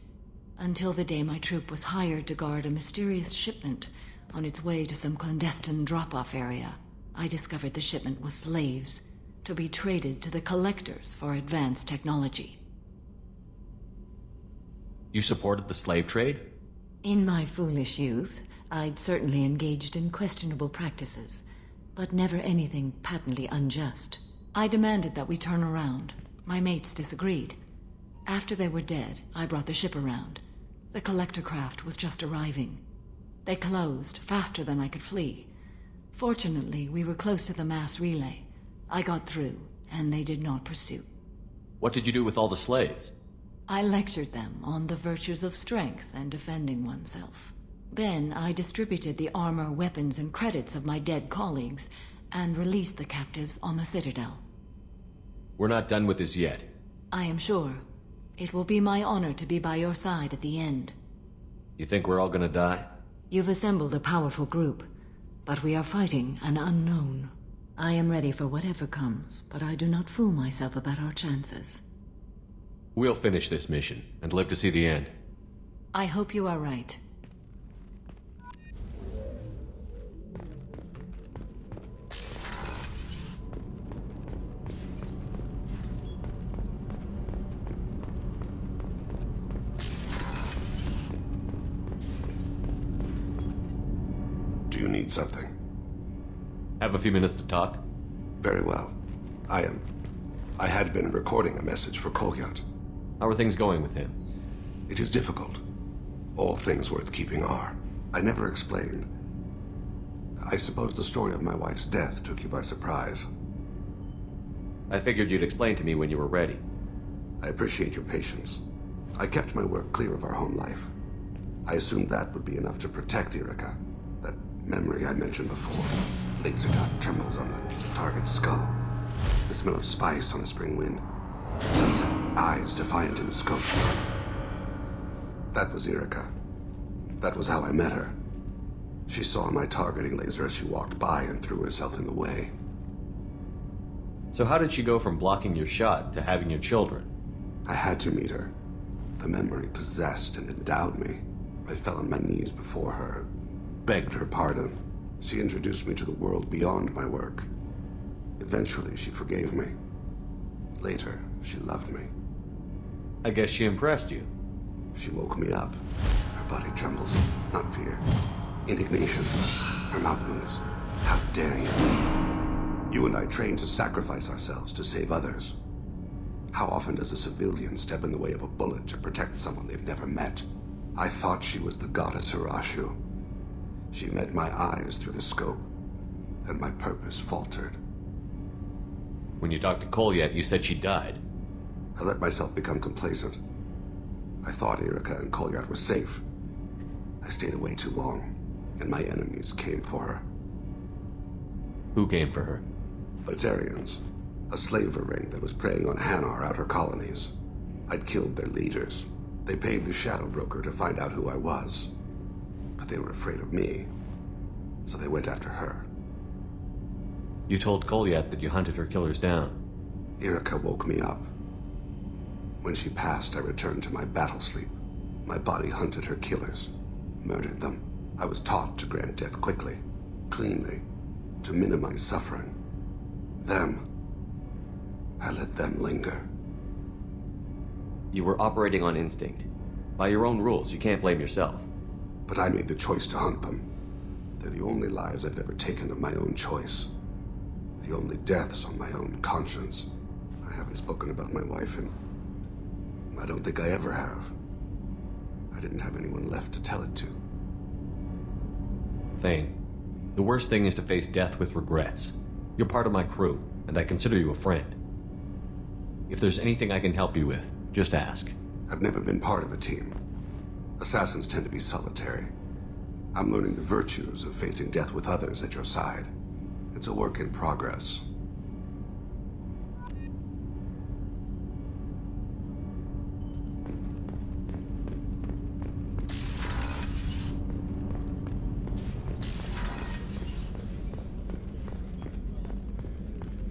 Until the day my troop was hired to guard a mysterious shipment on its way to some clandestine drop-off area. I discovered the shipment was slaves, to be traded to the collectors for advanced technology. You supported the slave trade? In my foolish youth, I'd certainly engaged in questionable practices, but never anything patently unjust. I demanded that we turn around. My mates disagreed. After they were dead, I brought the ship around. The collector craft was just arriving. They closed faster than I could flee. Fortunately, we were close to the mass relay. I got through, and they did not pursue. What did you do with all the slaves? I lectured them on the virtues of strength and defending oneself. Then I distributed the armor, weapons, and credits of my dead colleagues, and release the captives on the Citadel. We're not done with this yet. I am sure. It will be my honor to be by your side at the end. You think we're all gonna die? You've assembled a powerful group, but we are fighting an unknown. I am ready for whatever comes, but I do not fool myself about our chances. We'll finish this mission and live to see the end. I hope you are right. Do you need something? Have a few minutes to talk? Very well. I had been recording a message for Kolyat. How are things going with him? It is difficult. All things worth keeping are. I never explained. I suppose the story of my wife's death took you by surprise. I figured you'd explain to me when you were ready. I appreciate your patience. I kept my work clear of our home life. I assumed that would be enough to protect Erica. That memory I mentioned before. Laser dot trembles on the target's skull. The smell of spice on a spring wind. Sunset, eyes defiant in the scope. That was Erica. That was how I met her. She saw my targeting laser as she walked by and threw herself in the way. So how did she go from blocking your shot to having your children? I had to meet her. The memory possessed and endowed me. I fell on my knees before her, begged her pardon. She introduced me to the world beyond my work. Eventually, she forgave me. Later, she loved me. I guess she impressed you. She woke me up. Her body trembles, not fear. Indignation. Her mouth moves. How dare you? You and I trained to sacrifice ourselves to save others. How often does a civilian step in the way of a bullet to protect someone they've never met? I thought she was the goddess Hirashu. She met my eyes through the scope, and my purpose faltered. When you talked to Kolyat, you said she died. I let myself become complacent. I thought Erica and Kolyat were safe. I stayed away too long, and my enemies came for her. Who came for her? Batarians. A slaver ring that was preying on Hanar outer colonies. I'd killed their leaders. They paid the shadow broker to find out who I was. But they were afraid of me, so they went after her. You told Kolyat that you hunted her killers down. Erica woke me up. When she passed, I returned to my battle sleep. My body hunted her killers, murdered them. I was taught to grant death quickly, cleanly, to minimize suffering. I let them linger. You were operating on instinct. By your own rules, you can't blame yourself. But I made the choice to hunt them. They're the only lives I've ever taken of my own choice. The only deaths on my own conscience. I haven't spoken about my wife, and I don't think I ever have. I didn't have anyone left to tell it to. Thane, the worst thing is to face death with regrets. You're part of my crew, and I consider you a friend. If there's anything I can help you with, just ask. I've never been part of a team. Assassins tend to be solitary. I'm learning the virtues of facing death with others at your side. It's a work in progress.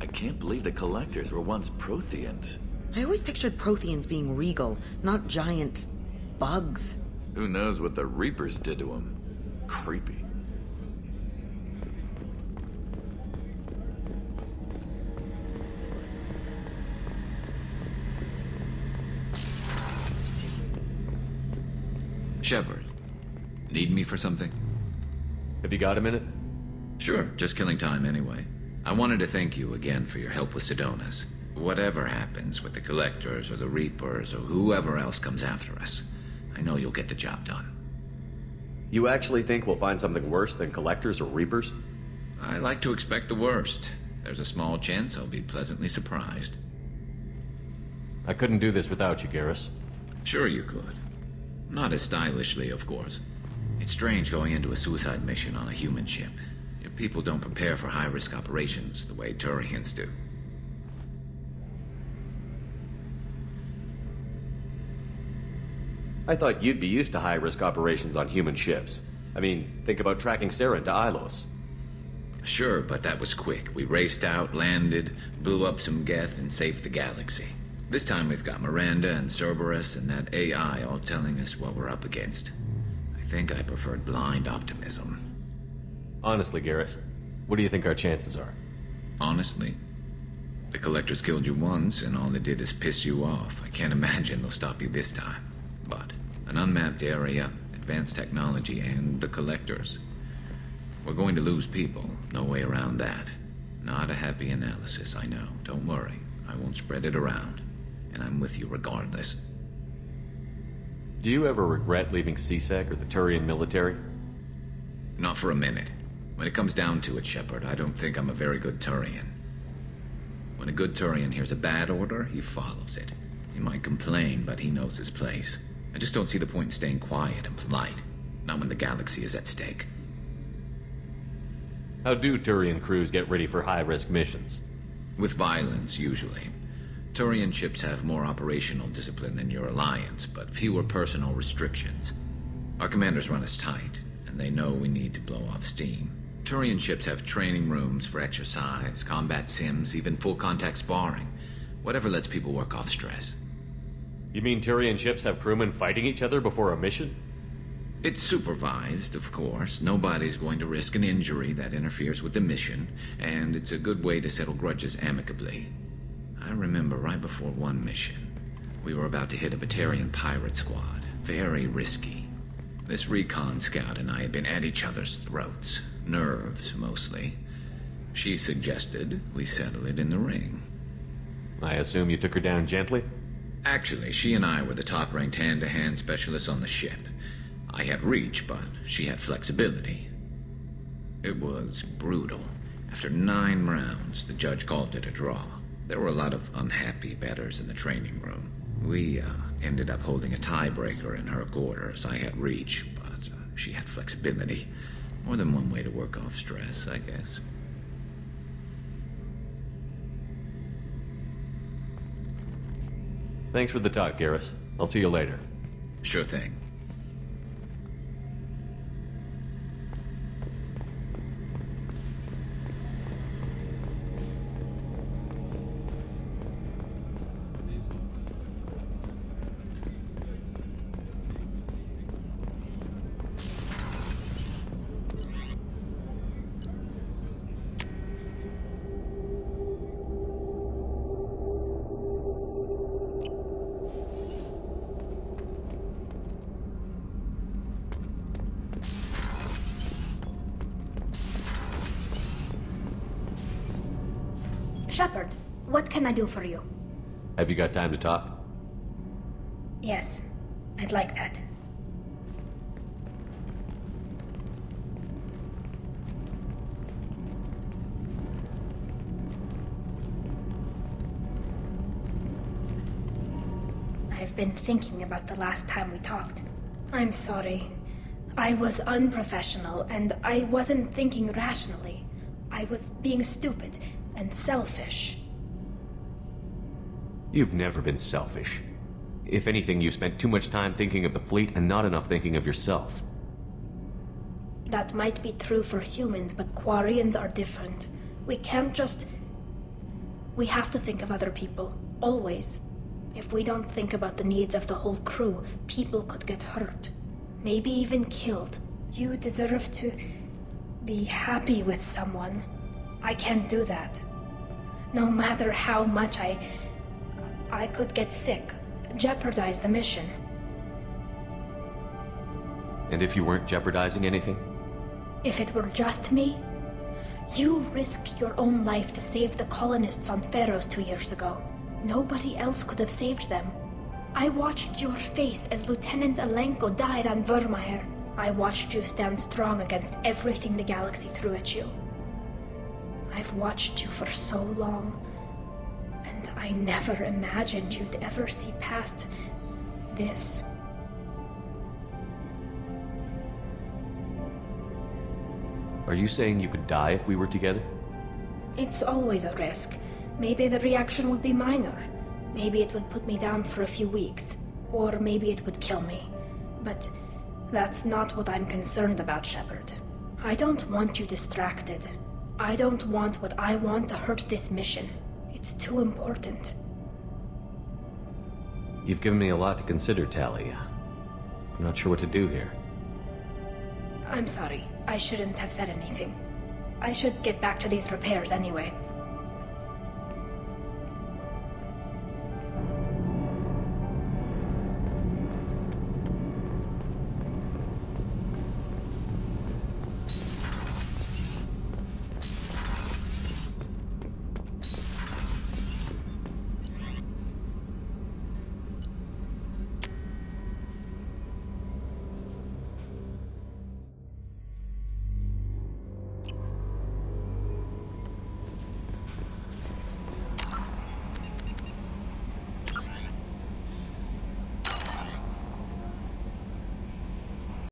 I can't believe the Collectors were once Protheans. I always pictured Protheans being regal, not giant bugs. Who knows what the Reapers did to them? Creepy. Shepard, need me for something? Have you got a minute? Sure, just killing time anyway. I wanted to thank you again for your help with Sidonis. Whatever happens with the Collectors or the Reapers or whoever else comes after us, I know you'll get the job done. You actually think we'll find something worse than Collectors or Reapers? I like to expect the worst. There's a small chance I'll be pleasantly surprised. I couldn't do this without you, Garrus. Sure you could. Not as stylishly, of course. It's strange going into a suicide mission on a human ship. You're People don't prepare for high-risk operations the way Turians do. I thought you'd be used to high-risk operations on human ships. I mean, think about tracking Sarah into Ilos. Sure, but that was quick. We raced out, landed, blew up some Geth, and saved the galaxy. This time we've got Miranda and Cerberus and that AI all telling us what we're up against. I think I preferred blind optimism. Honestly, Garrus, what do you think our chances are? Honestly? The Collectors killed you once, and all they did is piss you off. I can't imagine they'll stop you this time. But an unmapped area, advanced technology, and the Collectors. We're going to lose people. No way around that. Not a happy analysis, I know. Don't worry. I won't spread it around. And I'm with you regardless. Do you ever regret leaving CSEC or the Turian military? Not for a minute. When it comes down to it, Shepard, I don't think I'm a very good Turian. When a good Turian hears a bad order, he follows it. He might complain, but he knows his place. I just don't see the point in staying quiet and polite. Not when the galaxy is at stake. How do Turian crews get ready for high-risk missions? With violence, usually. Turian ships have more operational discipline than your alliance, but fewer personal restrictions. Our commanders run us tight, and they know we need to blow off steam. Turian ships have training rooms for exercise, combat sims, even full-contact sparring. Whatever lets people work off stress. You mean Turian ships have crewmen fighting each other before a mission? It's supervised, of course. Nobody's going to risk an injury that interferes with the mission, and it's a good way to settle grudges amicably. I remember right before one mission, we were about to hit a Batarian pirate squad. Very risky. This recon scout and I had been at each other's throats. Nerves, mostly. She suggested we settle it in the ring. I assume you took her down gently? Actually, she and I were the top-ranked hand-to-hand specialists on the ship. I had reach, but she had flexibility. It was brutal. After 9 rounds, the judge called it a draw. There were a lot of unhappy bettors in the training room. We ended up holding a tiebreaker in her quarters. I had reach, but she had flexibility. More than one way to work off stress, I guess. Thanks for the talk, Garrus. I'll see you later. Sure thing. Shepard, what can I do for you? Have you got time to talk? Yes, I'd like that. I've been thinking about the last time we talked. I'm sorry. I was unprofessional, and I wasn't thinking rationally. I was being stupid and selfish. You've never been selfish. If anything, you spent too much time thinking of the fleet and not enough thinking of yourself. That might be true for humans, but Quarians are different. We can't just... We have to think of other people, always. If we don't think about the needs of the whole crew, people could get hurt. Maybe even killed. You deserve to be happy with someone. I can't do that. No matter how much I could get sick, jeopardize the mission. And if you weren't jeopardizing anything? If it were just me? You risked your own life to save the colonists on Pharaohs 2 years ago. Nobody else could have saved them. I watched your face as Lieutenant Alenko died on Vermeer. I watched you stand strong against everything the galaxy threw at you. I've watched you for so long, and I never imagined you'd ever see past this. Are you saying you could die if we were together? It's always a risk. Maybe the reaction would be minor. Maybe it would put me down for a few weeks. Or maybe it would kill me. But that's not what I'm concerned about, Shepard. I don't want you distracted. I don't want what I want to hurt this mission. It's too important. You've given me a lot to consider, Tali. I'm not sure what to do here. I'm sorry. I shouldn't have said anything. I should get back to these repairs anyway.